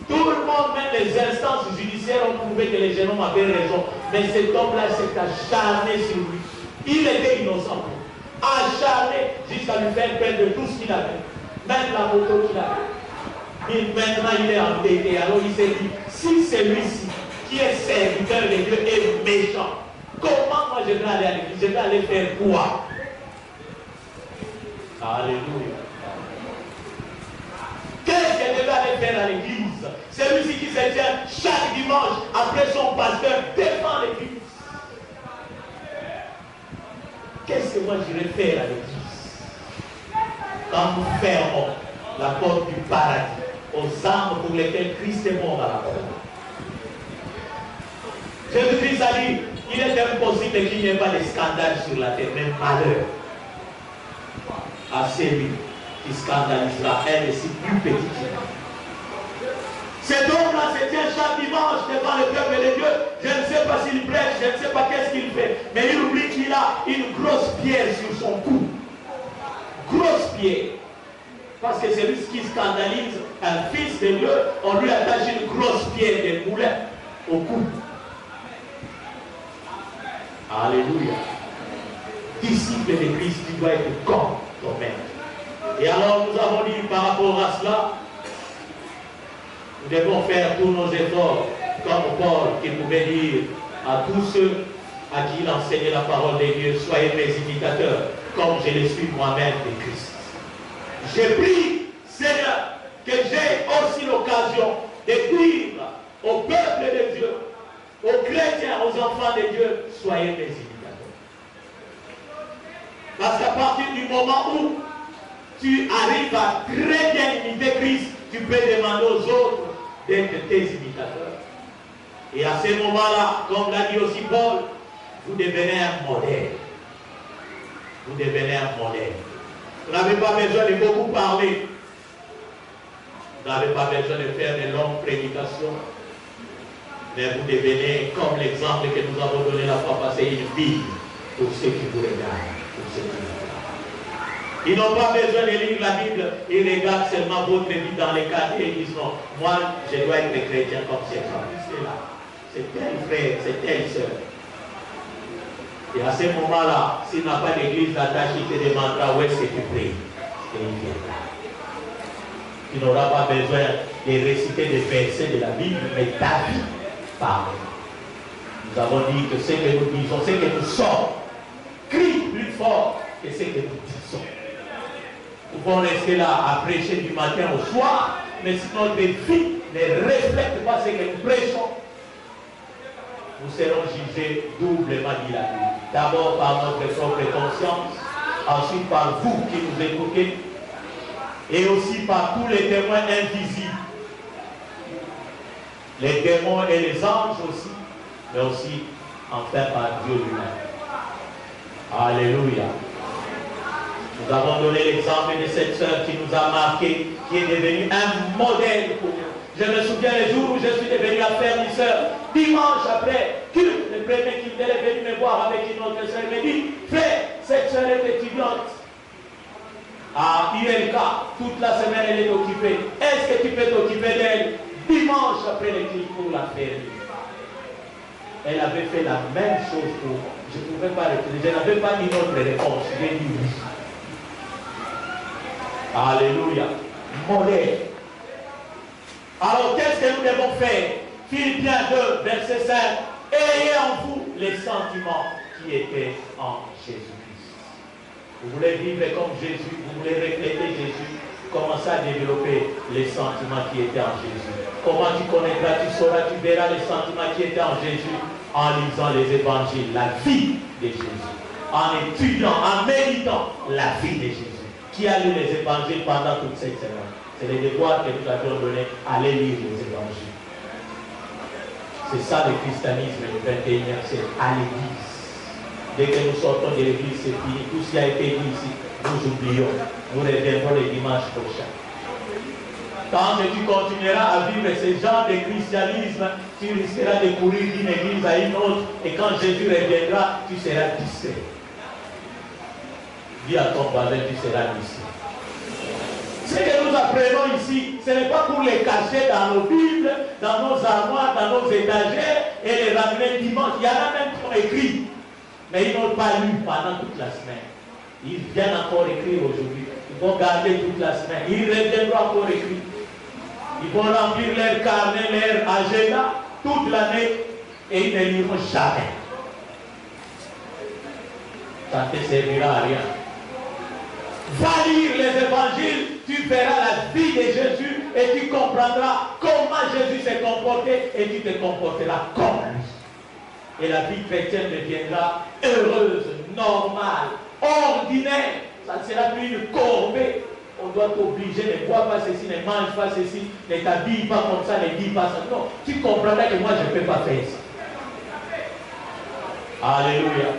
[SPEAKER 3] Tout le monde, même les instances judiciaires, ont trouvé que les jeunes hommes avaient raison. Mais cet homme-là s'est acharné sur lui. Il était innocent. Acharné jusqu'à lui faire perdre tout ce qu'il avait. Même la moto qu'il avait. Maintenant, il est endetté. Alors il s'est dit, si celui-ci, qui est serviteur de Dieu, est méchant, comment moi je vais aller à l'église? Je vais aller faire quoi? Alléluia. Qu'est-ce que je vais aller faire à l'église? Celui-ci qui se tient chaque dimanche après son pasteur défend l'église. Qu'est-ce que moi j'irai faire à l'église? Quand nous fermons la porte du paradis aux âmes pour lesquelles Christ est mort à la croix. Jésus-Christ a dit, il est impossible qu'il n'y ait pas de scandale sur la terre, même malheur à celui qui scandalisera elle est si plus petit. Cet homme-là se tient chaque dimanche devant le peuple de Dieu. Je ne sais pas s'il prêche, je ne sais pas qu'est-ce qu'il fait, mais il oublie qu'il a une grosse pierre sur son cou. Grosse pierre. Parce que celui qui scandalise un fils de Dieu, on lui attache une grosse pierre de moulin au cou. Alléluia. Disciple de Christ, tu dois être comme toi-même. Et alors nous avons dit par rapport à cela, nous devons faire tous nos efforts, comme Paul qui pouvait dire à tous ceux à qui il enseignait la parole de Dieu, soyez mes imitateurs, comme je le suis moi-même de Christ. Je prie, Seigneur, que j'ai aussi l'occasion de dire au peuple de Dieu, aux chrétiens, aux enfants de Dieu, soyez mes imitateurs. Parce qu'à partir du moment où tu arrives à très bien imiter Christ, tu peux demander aux autres d'être tes imitateurs. Et à ce moment-là, comme l'a dit aussi Paul, vous devenez un modèle. Vous devenez un modèle. Vous n'avez pas besoin de beaucoup parler. Vous n'avez pas besoin de faire de longues prédications. Mais vous devenez comme l'exemple que nous avons donné la fois passée, une Bible pour ceux qui vous regardent. Pour ceux qui vous regardent. Ils n'ont pas besoin de lire la Bible, ils regardent seulement votre vie dans les quartiers et ils disent non, moi je dois être chrétien comme c'est ça. C'est là. C'est tel frère, c'est telle soeur. Et à ce moment-là, s'il n'a pas d'église d'attache, il te demandera où est-ce que tu pries. Et il viendra. Tu n'auras pas besoin de réciter des versets de la Bible, mais ta vie parle. Nous avons dit que ce que nous disons, ce que nous sommes, crie plus fort que ce que nous disons. Nous pouvons rester là à prêcher du matin au soir, mais si notre vie ne reflète pas ce que nous prêchons, nous serons jugés doublement, dit la Bible. D'abord par notre propre conscience, ensuite par vous qui nous écoutez, et aussi par tous les témoins invisibles. Les démons et les anges aussi, mais aussi, enfin, par Dieu lui-même. Alléluia. Nous avons donné l'exemple de cette sœur qui nous a marqué, qui est devenue un modèle pour nous. Je me souviens les jours où je suis devenu affermisseur. Dimanche après, le premier qui est venu me voir avec une autre sœur, il me dit, frère, cette sœur est étudiante à ILK, toute la semaine elle est occupée. Est-ce que tu peux t'occuper d'elle dimanche après l'église pour la faire? Elle avait fait la même chose pour moi. Je ne pouvais pas répondre. Je n'avais pas une autre réponse. J'ai dit oui. Alléluia. Modèle. Alors qu'est-ce que nous devons faire? Philippiens 2, verset 5. Ayez en vous les sentiments qui était en Jésus-Christ. Vous voulez vivre comme Jésus, vous voulez refléter Jésus, commencez à développer les sentiments qui étaient en Jésus. Comment tu connaîtras, tu sauras, tu verras les sentiments qui étaient en Jésus en lisant les évangiles, la vie de Jésus, en étudiant, en méditant la vie de Jésus. Qui a lu les évangiles pendant toute cette semaine? C'est le devoir que nous avions donné, aller lire les évangiles. C'est ça le christianisme du 21e siècle, à l'église. Dès que nous sortons de l'église, c'est fini. Tout ce qui a été dit ici, nous oublions. Nous reviendrons le dimanche prochain. Tant que tu continueras à vivre ce genre de christianisme, tu risqueras de courir d'une église à une autre. Et quand Jésus reviendra, tu seras distrait. Dis à ton voisin, tu seras distrait. Ce que nous apprenons ici, ce n'est pas pour les cacher dans nos Bibles, dans nos armoires, dans nos étagères et les ramener dimanche. Il y en a même qui ont écrit, mais ils n'ont pas lu pendant toute la semaine. Ils viennent encore écrire aujourd'hui. Ils vont garder toute la semaine. Ils reviendront encore écrire. Ils vont remplir leur carnet, leur agenda toute l'année et ils ne liront jamais. Ça ne te servira à rien. Va lire les évangiles, tu verras la vie de Jésus et tu comprendras comment Jésus s'est comporté et tu te comporteras comme lui. Et la vie chrétienne deviendra heureuse, normale, ordinaire. Ça ne sera plus une corvée. On doit t'obliger, ne bois pas ceci, ne mange pas ceci, ne t'habille pas comme ça, ne dis pas ça. Non, tu comprendras que moi je ne peux pas faire ça. Alléluia.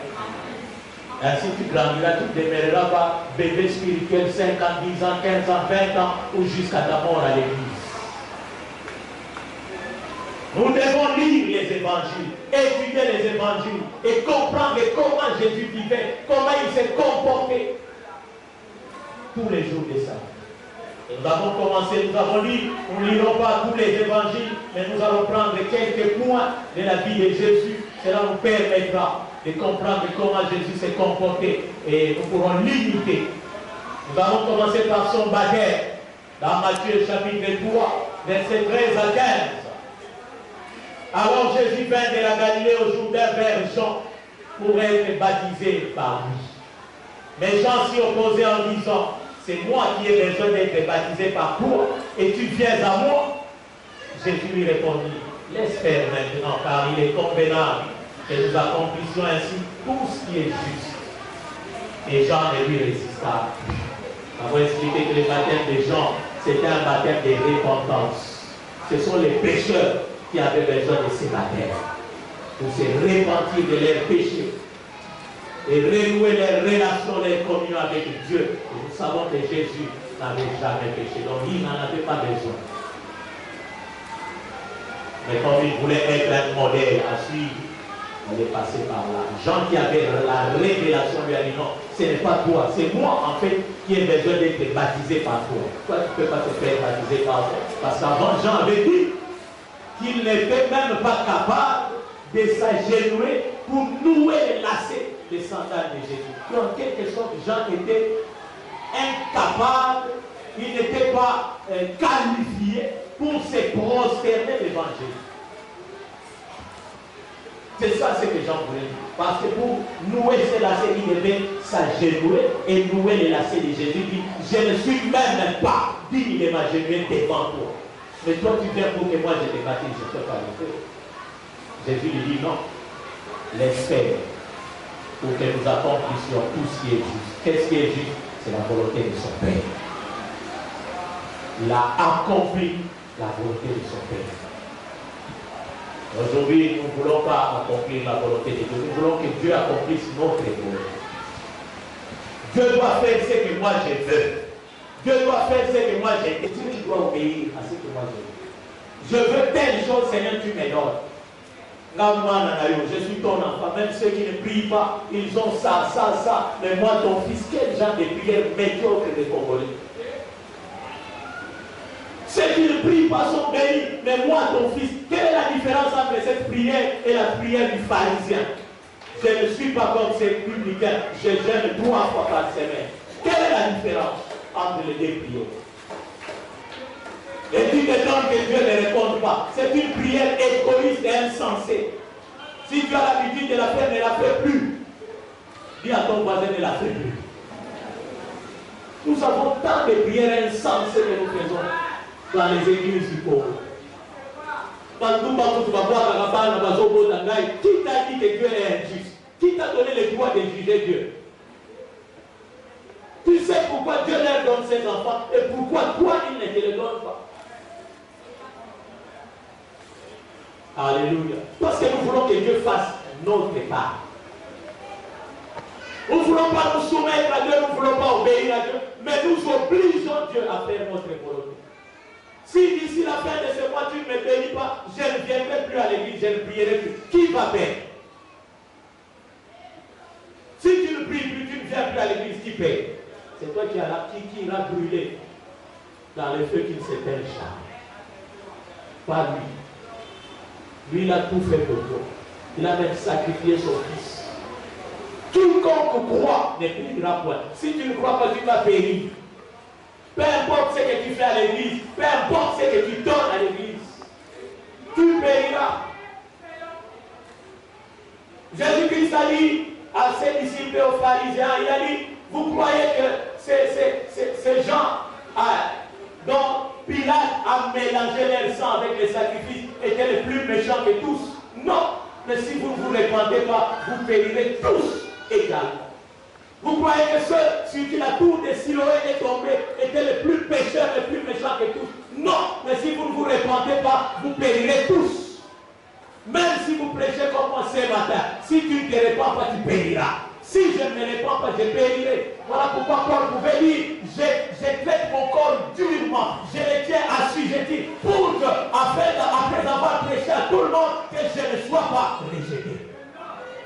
[SPEAKER 3] Ainsi tu grandiras, tu ne demeureras pas bébé spirituel 5 ans, 10 ans, 15 ans, 20 ans ou jusqu'à ta mort à l'église. Nous devons lire les évangiles, étudier les évangiles et comprendre comment Jésus vivait, comment il s'est comporté tous les jours de sa vie. Nous avons commencé, nous avons lu, nous ne lirons pas tous les évangiles, mais nous allons prendre quelques points de la vie de Jésus. Cela nous permettra de comprendre comment Jésus s'est comporté et nous pourrons l'imiter. Nous allons commencer par son baptême dans Matthieu chapitre 3, versets 13 à 15. Alors Jésus vint de la Galilée au Jourdain vers Jean pour être baptisé par lui. Mais Jean s'y opposait en disant, c'est moi qui ai besoin d'être baptisé par toi et tu viens à moi. Jésus lui répondit, laisse faire maintenant car il est convenable que nous accomplissions ainsi tout ce qui est juste. Et Jean ne lui résista plus. On va expliquer que le baptême de Jean, c'était un baptême de repentance. Ce sont les pécheurs qui avaient besoin de ce baptême pour se repentir de leurs péchés et renouer leur relation, leur communion avec Dieu. Et nous savons que Jésus n'avait jamais péché, donc il n'en avait pas besoin. Mais comme il voulait être un modèle à suivre, il est passé par là. Jean qui avait la révélation lui a dit non, ce n'est pas toi, c'est moi en fait qui ai besoin d'être baptisé par toi. Toi tu ne peux pas te faire baptiser par toi. Parce qu'avant Jean avait dit qu'il n'était même pas capable de s'agenouiller pour nouer les lacets des sandales de Jésus. Donc en quelque sorte Jean était incapable, il n'était pas qualifié pour se prosterner devant Jésus. C'est ça ce que Jean voulait dire. Parce que pour nouer ces lacets, il devait s'agenouiller et nouer les lacets de Jésus. Il dit, je ne suis même pas digne de m'agenouiller devant toi. Mais toi tu viens pour que moi je te baptise, je ne peux pas le faire. Jésus lui dit non. Laisse faire pour que nous accomplissions tout ce qui est juste. Qu'est-ce qui est juste? C'est la volonté de son Père. Il a accompli la volonté de son Père. Aujourd'hui, nous ne voulons pas accomplir la volonté de Dieu. Nous voulons que Dieu accomplisse notre volonté. Dieu doit faire ce que moi je veux. Dieu doit faire ce que moi j'ai. Et Dieu doit obéir à ce que moi je veux. Je veux telle chose, Seigneur, tu me donnes. Je suis ton enfant. Même ceux qui ne prient pas, ils ont ça. Mais moi, ton fils, quel genre de prière médiocre des Congolais? Ceux qui ne prient pas sont bénis. Mais moi, ton fils, quelle est la différence entre cette prière et la prière du pharisien? Je ne suis pas comme ces publicains. Je jeûne 3 fois par semaine. Quelle est la différence entre les deux prières? Et tu te demandes que Dieu ne réponde pas. C'est une prière égoïste et insensée. Si tu as l'habitude de la faire, ne la fais plus. Dis à ton voisin de la faire. Nous avons tant de prières insensées que nous faisons dans les églises du Congo. Qui t'a dit que Dieu est injuste? Qui t'a donné le droit de juger Dieu? Tu sais pourquoi Dieu leur donne ses enfants et pourquoi toi il ne te les donne pas. Alléluia. Parce que nous voulons que Dieu fasse notre part. Nous ne voulons pas nous soumettre à Dieu, nous ne voulons pas obéir à Dieu, mais nous obligeons Dieu à faire notre volonté. Si d'ici la fin de ce mois tu ne me bénis pas, je ne viendrai plus à l'église, je ne prierai plus. Qui va payer? Si tu ne pries plus, tu ne viens plus à l'église, qui paye? C'est toi qui ira brûler dans le feu qui ne s'éteint jamais. Pas lui. Lui, il a tout fait pour toi. Il a même sacrifié son fils. Quiconque croit ne périra point. Si tu ne crois pas, tu vas périr. Peu importe ce que tu fais à l'église, peu importe ce que tu donnes à l'église, tu périras. Jésus-Christ a dit à ses disciples et aux pharisiens, il a dit, vous croyez que ces gens dont Pilate a mélangé leur sang avec les sacrifices étaient les plus méchants que tous? Non, mais si vous ne vous répandez pas, vous périrez tous également. Vous croyez que ceux sur qui la tour de Siloé est tombée étaient les plus pécheurs, les plus méchants que tous? Non, mais si vous ne vous répandez pas, vous périrez tous. Même si vous prêchez comme moi ce matin, si tu ne te répands pas, tu périras. Si je ne me répands pas, je périrai. Voilà pourquoi Paul pouvait dire, je traite mon corps durement, je le tiens assujetti, pour que, après avoir prêché à tout le monde, que je ne sois pas rejeté.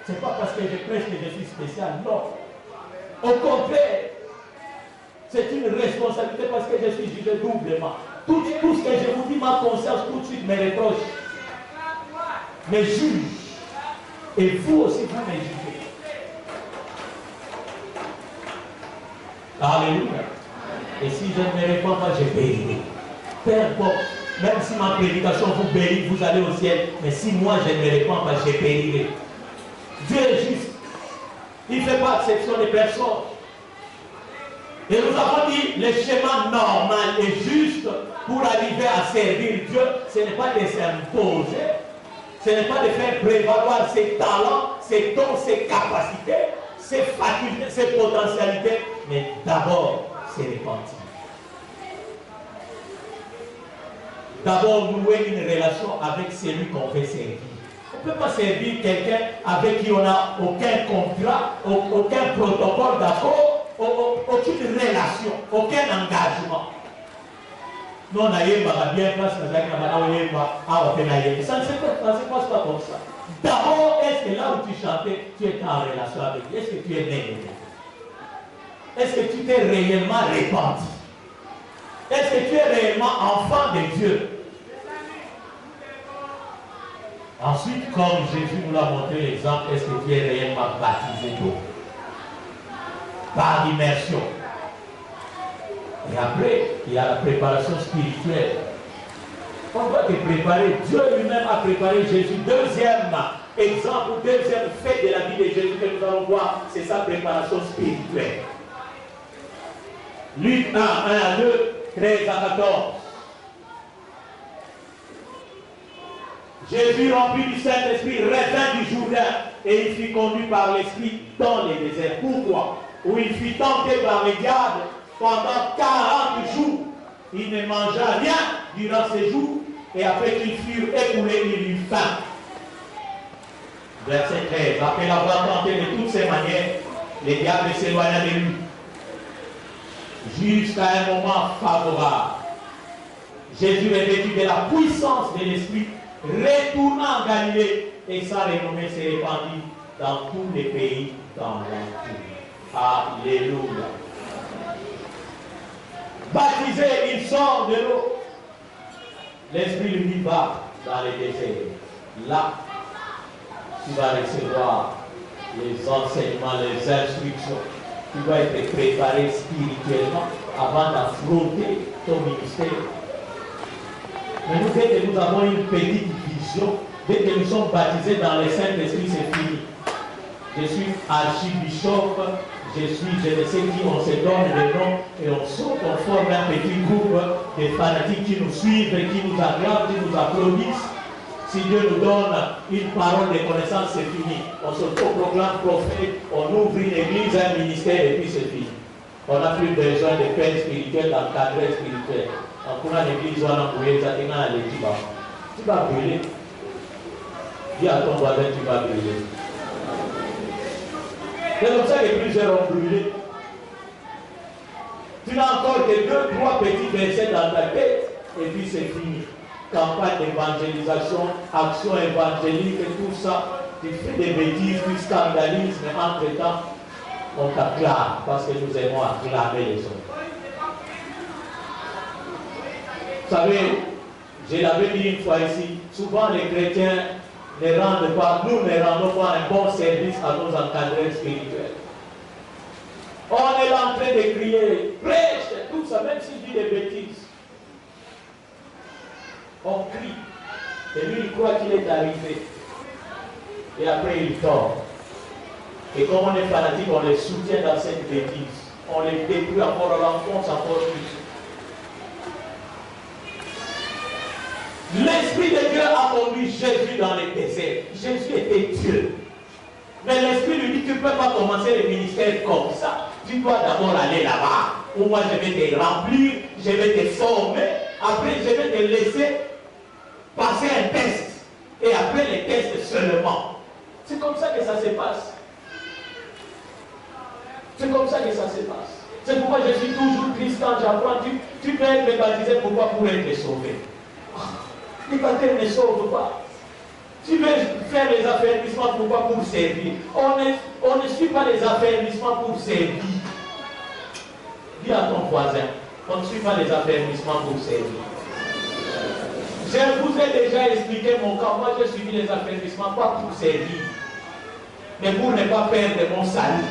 [SPEAKER 3] Ce n'est pas parce que je prêche que je suis spécial, non. Au contraire, c'est une responsabilité parce que je suis jugé doublement. Tout ce que je vous dis, ma conscience tout de suite me reproche, me juge. Et vous aussi, vous me jugez. Alléluia. Et si je ne me réponds pas, je périrai. Peu importe. Même si ma prédication vous bénit, vous allez au ciel. Mais si moi je ne me réponds pas, je périrai. Dieu est juste. Il ne fait pas exception de personne. Et nous avons dit, le schéma normal et juste pour arriver à servir Dieu, ce n'est pas de s'imposer, ce n'est pas de faire prévaloir ses talents, ses dons, ses capacités, ses facultés, ses potentialités, mais d'abord se repentir. D'abord nouer une relation avec celui qu'on veut servir. On ne peut pas servir quelqu'un avec qui on n'a aucun contrat, aucun protocole d'accord, aucune relation, aucun engagement. Nous, on a bien place, ça ne se passe pas comme ça. D'abord, est-ce que là où tu chantais, tu es en relation avec lui? Est-ce que tu es né? Est-ce que tu t'es réellement répandu? Est-ce que tu es réellement enfant de Dieu? Ensuite, comme Jésus nous l'a montré l'exemple, est-ce que tu es réellement baptisé d'eau? Par immersion. Et après, il y a la préparation spirituelle. On doit te préparer. Dieu lui-même a préparé Jésus. Deuxième exemple, deuxième fait de la vie de Jésus que nous allons voir, c'est sa préparation spirituelle. Luc 1, 1 à 2, 13 à 14. Jésus, rempli du Saint-Esprit, revint du Jourdain et il fut conduit par l'Esprit dans les déserts. Pourquoi? Où il fut tenté par les diables pendant 40 jours. Il ne mangea rien durant ces jours et après qu'ils furent écoulés, il eut faim. Verset 13. Après l'avoir tenté de toutes ses manières, les diables s'éloignaient de lui. Jusqu'à un moment favorable. Jésus, revêtu de la puissance de l'Esprit, retourna en Galilée et sa renommée s'est répandue dans tous les pays d'environ. Alléluia. Baptisé, il sort de l'eau. L'Esprit lui dit, va dans les déserts. Là, tu vas recevoir les enseignements, les instructions. Tu dois être préparé spirituellement avant d'affronter ton ministère. Mais nous, dès que nous avons une petite vision, dès que nous sommes baptisés dans le Saint-Esprit, c'est fini. Je suis archibishop, je ne sais qui, on se donne des noms et on saute, on forme un petit groupe de fanatiques qui nous suivent, qui nous acclament, qui nous applaudissent. Si Dieu nous donne une parole de connaissance, c'est fini. On se proclame prophète, on ouvre une église, un ministère et puis c'est fini. On n'a plus besoin de pères spirituels, d'encadreurs spirituels. Donc on a l'église, on a brûlé, ça tient à l'église. Tu vas brûler. Dis à ton voisin, tu vas brûler. C'est comme ça que plusieurs ont brûlé. Tu n'as encore que 2-3 petits versets dans ta tête et puis c'est fini. Campagne d'évangélisation, action évangélique et tout ça. Tu fais des bêtises, tu scandalises, mais entre-temps, on t'acclame parce que nous aimons acclamer les autres. Vous savez, je l'avais dit une fois ici, souvent les chrétiens ne rendent pas, nous ne rendons pas un bon service à nos encadreurs spirituels. On est là en train de crier, prêche, tout ça, même s'il dit des bêtises. On crie. Et lui, il croit qu'il est arrivé. Et après, il tombe. Et comme on est fanatique, on les soutient dans cette bêtise. On les détruit encore, on l'enfonce encore plus. L'Esprit de Dieu a conduit Jésus dans le désert. Jésus était Dieu. Mais l'Esprit lui dit, tu ne peux pas commencer le ministère comme ça. Tu dois d'abord aller là-bas. Où moi je vais te remplir, je vais te former. Après, je vais te laisser passer un test. Et après les tests seulement. C'est comme ça que ça se passe. C'est comme ça que ça se passe. C'est pourquoi je suis toujours triste quand j'apprends. Tu peux être baptisé pourquoi? Pour être sauvé. Les baptêmes ne sauvent pas. Tu veux faire les affermissements, pourquoi? Pour servir. On ne suit pas les affermissements pour servir. Dis à ton voisin, on ne suit pas les affermissements pour servir. Je vous ai déjà expliqué mon cas. Moi, j'ai suivi les affermissements, pas pour servir, mais pour ne pas perdre mon salut.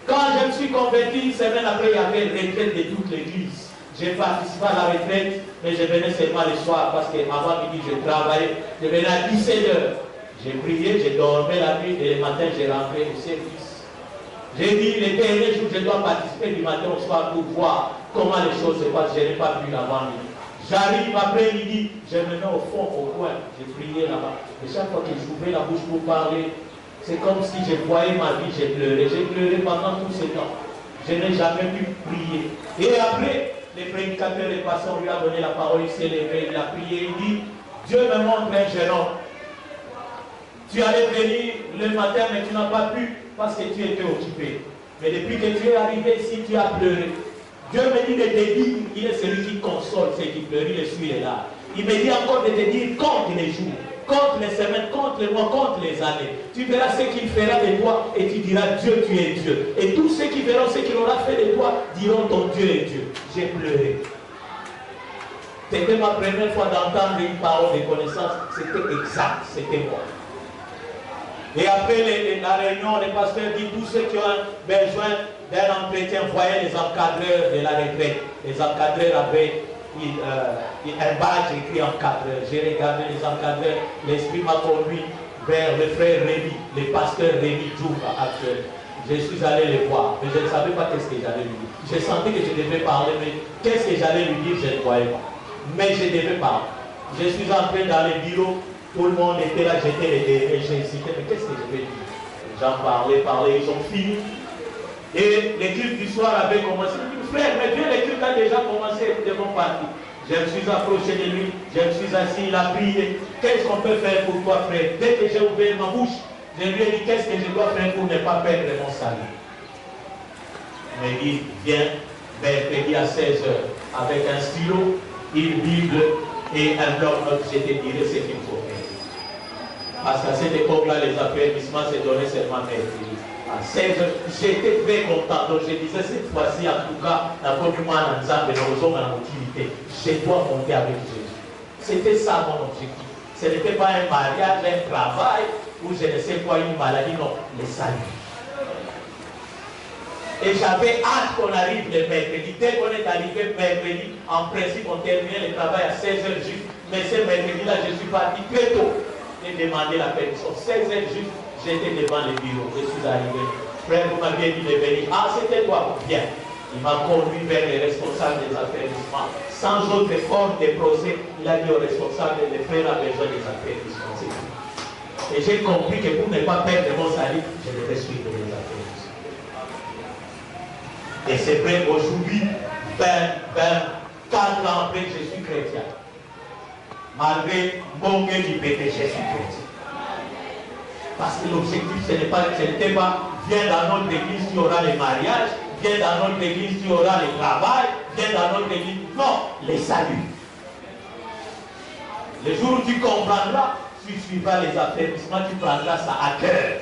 [SPEAKER 3] Quand je me suis converti, une semaine après, il y avait une retraite de toute l'église. J'ai participé à la retraite, mais je venais seulement le soir parce qu'avant midi, je travaillais. Je venais à 17h. J'ai prié, j'ai dormi la nuit et le matin, j'ai rentré au service. J'ai dit, les derniers jours, je dois participer du matin au soir pour voir comment les choses se passent. Je n'ai pas pu avant midi. J'arrive après-midi, je me mets au fond, au coin. J'ai prié là-bas. Et chaque fois que j'ouvrais la bouche pour parler, c'est comme si je voyais ma vie, j'ai pleuré. J'ai pleuré pendant tout ce temps. Je n'ai jamais pu prier. Et après, le prédicateur est passé, on lui a donné la parole, il s'est levé, il a prié, il dit, Dieu me montre un jeune homme. Tu allais venir le matin, mais tu n'as pas pu parce que tu étais occupé. Mais depuis que tu es arrivé ici, tu as pleuré. Dieu me dit de te dire, il est celui qui console ceux qui pleurent, il essuie les larmes. Il me dit encore de te dire, compte les jours, compte les semaines, compte les mois, compte les années. Tu verras ce qu'il fera de toi et tu diras, Dieu, tu es Dieu. Et tous ceux qui verront ce qu'il aura fait de toi diront, ton Dieu est Dieu. J'ai pleuré. C'était ma première fois d'entendre une parole de connaissance. C'était exact, c'était moi. Et après la réunion, le pasteur dit, tous ceux qui ont besoin d'un entretien, voyez les encadreurs de la retraite. Les encadreurs avaient un badge écrit encadreur. J'ai regardé les encadreurs, l'esprit m'a conduit vers le frère Rémi, le pasteur Rémi Djouba actuel. Je suis allé le voir, mais je ne savais pas qu'est-ce que j'allais lui dire. Je sentais que je devais parler, mais qu'est-ce que j'allais lui dire, je ne voyais pas. Mais je devais parler. Je suis entré dans le bureau, tout le monde était là, j'étais les derniers, j'ai hésité, mais qu'est-ce que je vais dire? J'en parlais, ils ont fini. Et l'étude du soir avait commencé. Je dis, frère, mais Dieu, l'étude a déjà commencé, nous devons partir. Je me suis approché de lui, je me suis assis, il a prié. Qu'est-ce qu'on peut faire pour toi, frère? Dès que j'ai ouvert ma bouche, je lui ai dit, qu'est-ce que je dois faire pour ne pas perdre mon salut? Il m'a dit, viens, mercredi à 16h, avec un stylo, une Bible et un bloc-notes, je te dirai ce qu'il faut faire. Parce qu'à cette époque-là, les affermissements se donnaient seulement mercredi. À 16h, j'étais très content. Donc je disais, cette fois-ci, en tout cas, la première ensemble, nous sommes en utilité. Je dois monter avec Jésus. C'était ça mon objectif. Ce n'était pas un mariage, un travail, ou je ne sais quoi, une maladie, non, le salut. Et j'avais hâte qu'on arrive le mercredi. Dès qu'on est arrivé mercredi, en principe, on terminait le travail à 16h juste. Mais ce mercredi-là, je suis parti très tôt. j'ai demandé la permission. 16 heures juste, j'étais devant le bureau. Je suis arrivé. Frère, vous m'aviez dit de venir. Ah, c'était toi. Bien. Il m'a conduit vers les responsables des affairissements. Sans autre forme de procès, il a dit aux responsables, le frère a besoin des affairissements. Et j'ai compris que pour ne pas perdre mon salut, je devais suivre les affairissements. Et c'est vrai, aujourd'hui, 24 ans après, je suis chrétien. Malgré mon liberté, je suis chrétien. Parce que l'objectif, ce n'était pas, viens dans notre église, il y aura les mariages, viens dans notre église, il y aura le travail, viens dans notre église. Non, les saluts. Le jour où tu comprendras, tu suivras les affairissements, tu prendras ça à cœur.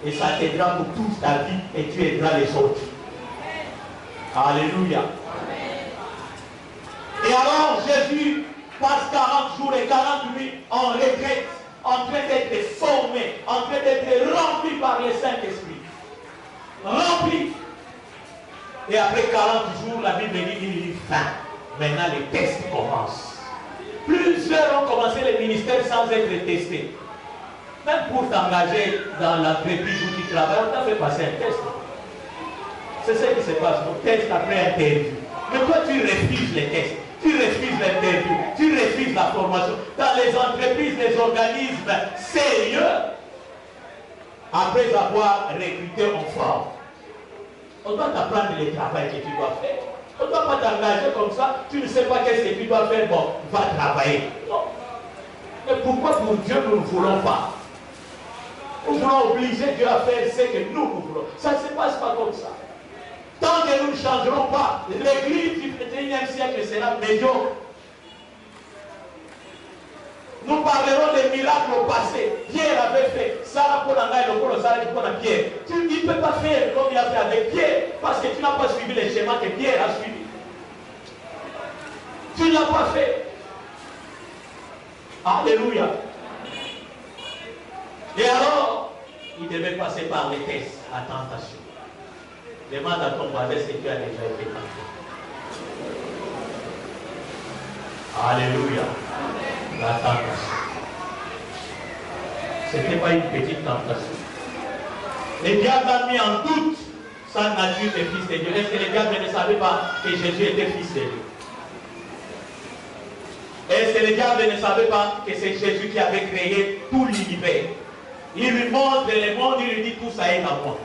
[SPEAKER 3] Et ça t'aidera pour toute ta vie et tu aideras les autres. Alléluia. Et alors Jésus passe 40 jours et 40 nuits en retraite, en train d'être formé, en train d'être rempli par le Saint-Esprit. Rempli. Et après 40 jours, la Bible dit il y eut faim. Maintenant les tests commencent. Plusieurs ont commencé le ministère sans être testés. Même pour t'engager dans l'entreprise où tu travailles, on t'a fait passer un test. C'est ce qui se passe, on teste après interview. Mais toi tu refuses les tests, tu refuses l'interview, tu refuses la formation. Dans les entreprises, les organismes sérieux, après avoir recruté en forme, on doit t'apprendre le travail que tu dois faire. On ne doit pas t'engager comme ça, tu ne sais pas qu'est-ce que tu dois faire, bon, va travailler. Non. Mais pourquoi pour Dieu nous ne voulons pas? Nous voulons obliger Dieu à faire ce que nous voulons. Ça ne se passe pas comme ça. Tant que nous ne changerons pas, l'église du 21e siècle sera médiocre. Nous parlerons des miracles au passé. Pierre avait fait. Sarah Ponanga et le Polo Sarah pour Pierre. Tu ne peux pas faire comme il a fait avec Pierre parce que tu n'as pas suivi les schémas que Pierre a suivis. Tu ne l'as pas fait. Alléluia. Et alors, il devait passer par les tests, la tentation. Demande à ton voisin si tu as déjà été tenté. Alléluia. La tentation. Ce n'était pas une petite tentation. Les diables ont mis en doute sa nature de fils de Dieu. Est-ce que les diables ne savaient pas que Jésus était fils de Dieu? Est-ce que les diables ne savaient pas que c'est Jésus qui avait créé tout l'univers? Il lui montre le monde, il lui dit tout ça est à moi.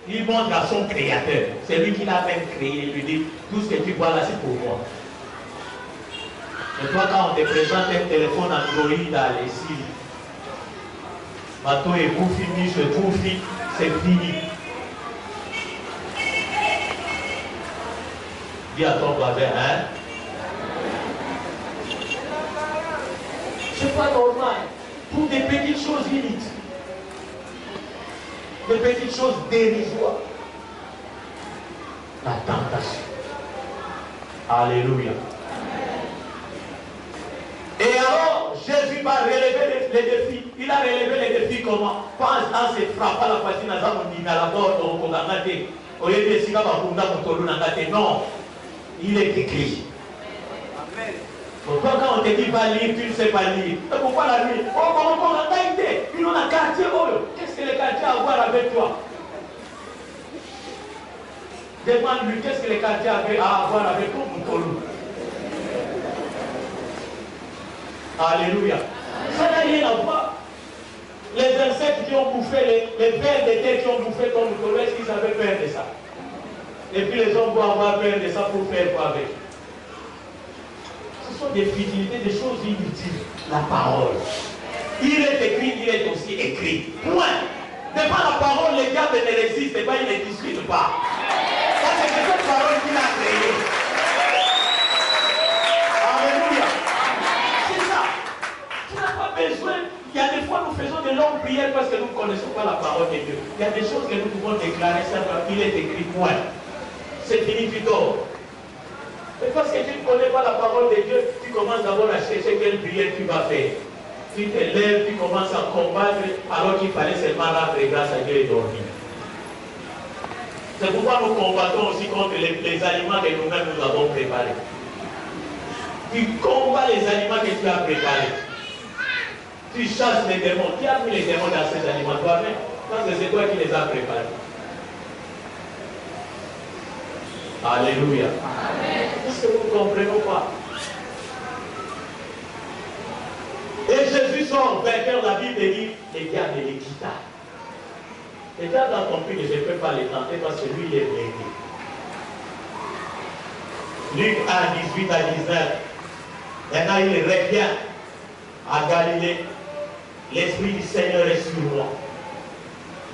[SPEAKER 3] Il montre à son créateur. C'est lui qui l'a même créé. Il lui dit tout ce que tu vois là c'est pour moi. Et toi, quand on te présente un téléphone Android à l'essai, bateau et vous fini, ce bouffi, c'est fini. Dis à ton voisin, hein? C'est pas normal. Pour des petites choses inutiles. Des petites choses dérisoires. La tentation. Alléluia. Et alors, Jésus va relever les défis. Il a relevé les défis comment? En se frappant la poitrine à la mort, au lieu de se non, il est écrit. Pourquoi quand on te dit pas lire, tu ne sais pas lire? Et pourquoi la nuit? Oh, on a été. Puis on a quartier. Qu'est-ce que le quartier a à voir avec toi? Demande-lui, qu'est-ce que le quartier avait à voir avec toi, Moutolou? Alléluia. Ça n'a rien à voir. Les insectes qui ont bouffé, les vers de terre qui ont bouffé ton Moutolou, est-ce qu'ils avaient peur de ça? Et puis les hommes vont avoir peur de ça pour faire quoi avec? Ce sont des futilités, des choses inutiles. La parole. Il est écrit, il est aussi écrit. Point. Devant la parole, les diables ne résistent pas, ils ne discutent pas. Parce que c'est cette parole qu'il a créée. Alléluia. C'est ça. Tu n'as pas besoin. Il y a des fois, nous faisons de longues prières parce que nous ne connaissons pas la parole de Dieu. Il y a des choses que nous pouvons déclarer simplement. Il est écrit, point. C'est fini, tu dors. Et parce que tu ne connais pas la parole de Dieu, tu commences d'abord à chercher quelle prière tu vas faire. Tu te lèves, tu commences à combattre, alors qu'il fallait seulement rendre grâce à Dieu et dormir. C'est pourquoi nous combattons aussi contre les aliments que nous-mêmes nous avons préparés. Tu combats les aliments que tu as préparés. Tu chasses les démons. Qui a mis les démons dans ces aliments? Toi-même. Parce que c'est toi qui les as préparés. Alléluia. Est-ce que vous ne comprenez pas? Et Jésus sort vainqueur, la Bible dit, les diables les quitta. Les diables ont compris que je ne peux pas les tenter parce que lui, il est blindé. Luc 1, 18 à 19. Maintenant, il revient à Galilée. L'Esprit du Seigneur est sur moi.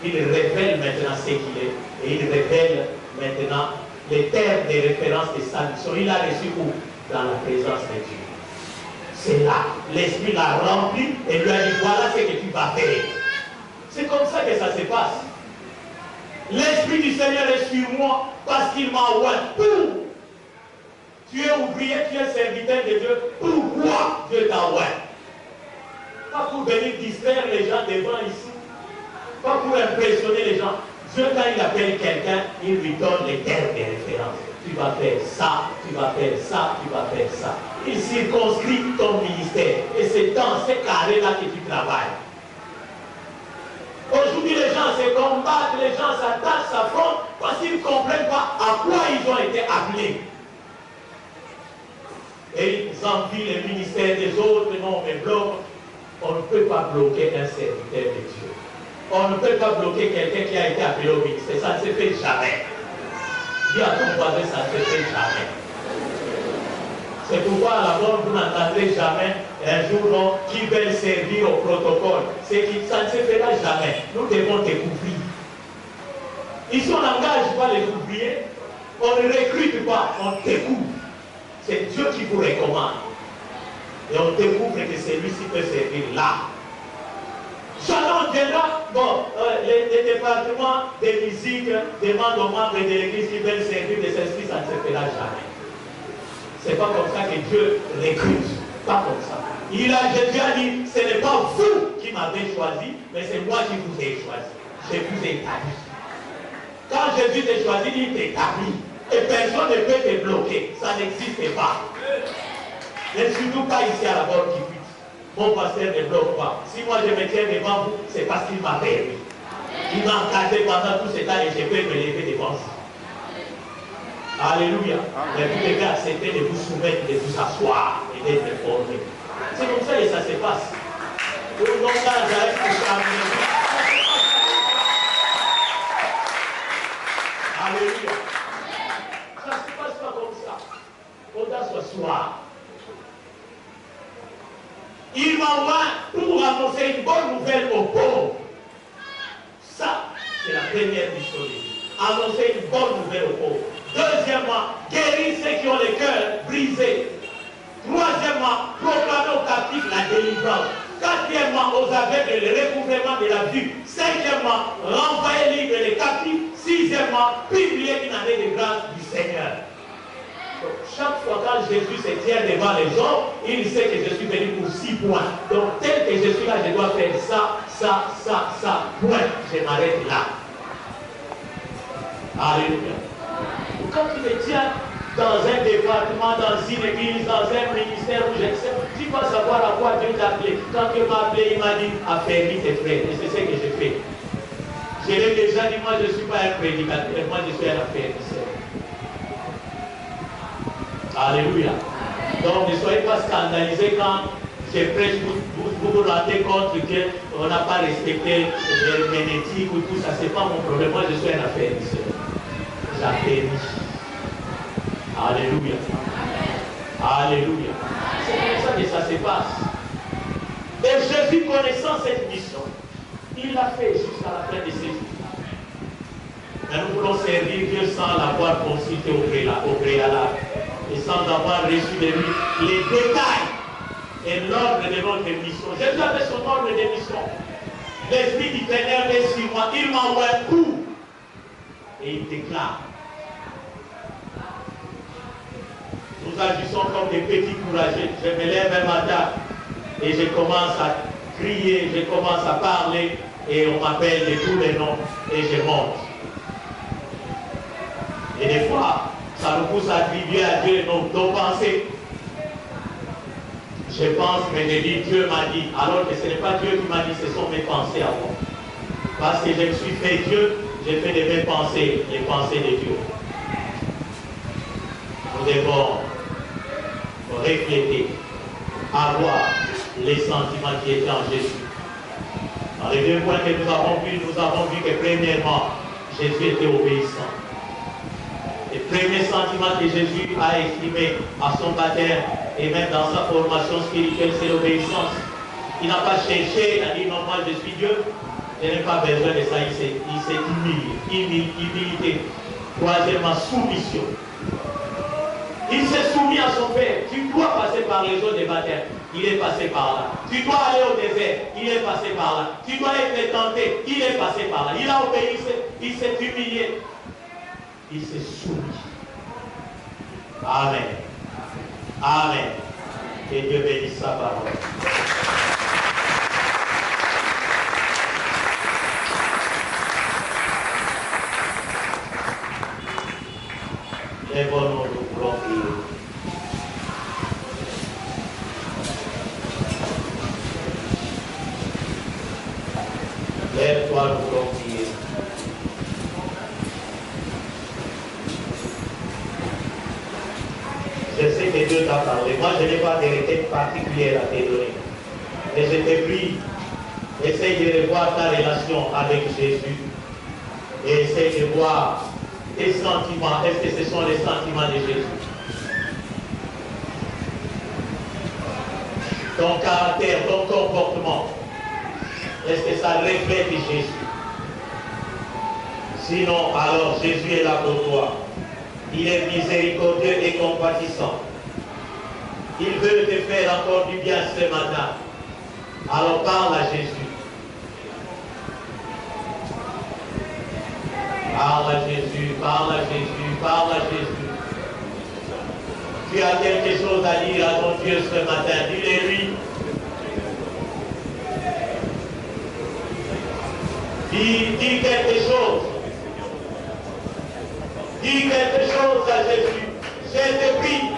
[SPEAKER 3] Il révèle maintenant ce qu'il est. Et il révèle maintenant les termes des références de sa mission. Il a reçu où? Dans la présence de Dieu. C'est là. L'Esprit l'a rempli et lui a dit, voilà ce que tu vas faire. C'est comme ça que ça se passe. L'Esprit du Seigneur est sur moi parce qu'il m'a oint. Pour. Tu es ouvrier, tu es serviteur de Dieu. Pourquoi Dieu t'a oint? Pas pour venir distraire les gens devant ici. Pas pour impressionner les gens. Dieu, quand il appelle quelqu'un, il lui donne les termes de référence. Tu vas faire ça, tu vas faire ça, tu vas faire ça. Il circonscrit ton ministère. Et c'est dans ces carrés-là que tu travailles. Aujourd'hui, les gens se combattent, les gens s'attaquent, s'affrontent, parce qu'ils ne comprennent pas à quoi ils ont été appelés. Et ils envient le ministère des autres, non, mais bloquent. On ne peut pas bloquer un serviteur de Dieu. On ne peut pas bloquer quelqu'un qui a été appelé au ministère. Ça ne se fait jamais. Dis à ton voisin, ça ne se fait jamais. C'est pourquoi à la mort, vous n'entendrez jamais un jour non, qui veulent servir au protocole. C'est que ça ne se fera jamais. Nous devons découvrir. Ici, on n'engage pas les ouvriers. On ne recrute pas, on découvre. C'est Dieu qui vous recommande. Et on découvre que celui-ci peut servir là. Shalom viendra. Bon, les départements de musique demandent aux membres de l'église qui veulent servir de Saint-Esprit, ça ne se fera jamais. C'est pas comme ça que Dieu recrute. Pas comme ça. Jésus a dit, ce n'est pas vous qui m'avez choisi, mais c'est moi qui vous ai choisi. Je vous ai établi. Quand Jésus t'a choisi, il t'établit. Et personne ne peut te bloquer. Ça n'existe pas. Mais surtout pas ici à la borne qui fuit. Mon pasteur ne bloque pas. Si moi je me tiens devant vous, c'est parce qu'il m'a permis. Il m'a encadré pendant tout ce temps et je peux me lever devant vous. Alléluia. Mais vous devez accepter de vous soumettre, de vous asseoir et d'être formé. C'est comme ça que ça se passe. Au nom d'Azareth, alléluia. Ça ne se passe pas comme ça. On doit s'asseoir. Il m'envoie pour annoncer une bonne nouvelle aux pauvres. Ça, c'est la première mission. Annoncer une bonne nouvelle aux pauvres. Deuxièmement, guérir ceux qui ont le cœur brisé. Troisièmement, proclamer aux captifs la délivrance. Quatrièmement, aux aveugles le recouvrement de la vue. Cinquièmement, renvoyer libre les captifs. Sixièmement, publier une année de grâce du Seigneur. Donc, chaque fois quand Jésus se tient devant les gens, il sait que je suis venu pour 6 points. Donc, tel que je suis là, je dois faire ça, point. Je m'arrête là. Alléluia. Quand tu te tiens dans un département, dans une église, dans un ministère où j'excelle, tu vas savoir à quoi Dieu t'a appelé. Quand Dieu m'a appelé, il m'a dit, affermis tes frères. Et c'est ce que j'ai fait. Je l'ai déjà dit, moi je ne suis pas un prédicateur, moi je suis un affermisseur. Alléluia. Donc ne soyez pas scandalisés quand je prêche, vous vous rendez compte qu'on n'a pas respecté l'herméneutique ou tout ça, c'est pas mon problème. Moi je suis un affermisseur. J'affermis. Alléluia. Alléluia. C'est comme ça que ça se passe. Et Jésus, connaissant cette mission, il l'a fait jusqu'à la fin de ses jours. Mais nous voulons servir Dieu sans l'avoir consulté au préalable et sans avoir reçu de lui les détails et l'ordre de notre mission. Jésus avait son ordre de mission. L'Esprit du Seigneur est sur moi. Il m'envoie un coup et il déclare. Nous agissons comme des petits courageux. Je me lève un matin et je commence à crier, je commence à parler et on m'appelle de tous les noms et je monte. Et des fois, ça nous pousse à attribuer à Dieu nos pensées. Je pense, mais j'ai dit, Dieu m'a dit, alors que ce n'est pas Dieu qui m'a dit, ce sont mes pensées à moi. Parce que je me suis fait Dieu, j'ai fait de mes pensées, les pensées de Dieu. Nous devons refléter, avoir les sentiments qui étaient en Jésus. Dans les deux points que nous avons vu que premièrement, Jésus était obéissant. Le premier sentiment que Jésus a exprimé à son baptême et même dans sa formation spirituelle, c'est l'obéissance. Il n'a pas cherché, il a dit non, moi je suis Dieu, je n'ai pas besoin de ça, il s'est humilié, humilité. Troisièmement, soumission. Il s'est soumis à son Père. Tu dois passer par les eaux des baptêmes. Il est passé par là. Tu dois aller au désert. Il est passé par là. Tu dois être tenté. Il est passé par là. Il a obéi. Il s'est humilié. Il s'est soumis. Amen. Amen. Que Dieu bénisse sa parole. Lève-nous, nous voulons prier. Lève-toi, nous voulons prier. Je sais que Dieu t'a parlé. Moi, je n'ai pas de requête particulière à te donner. Mais je te prie, essaye de revoir ta relation avec Jésus. Et essaye de voir tes sentiments. Est-ce que ce sont les sentiments de Jésus? Ton caractère, ton comportement, est-ce que ça reflète Jésus? Sinon, alors Jésus est là pour toi. Il est miséricordieux et compatissant. Il veut te faire encore du bien ce matin. Alors parle à Jésus. Parle à Jésus, parle à Jésus, parle à Jésus. Tu as quelque chose à dire à ton Dieu ce matin. Dis-le-lui. Dis quelque chose. Dis quelque chose à Jésus. Je te prie.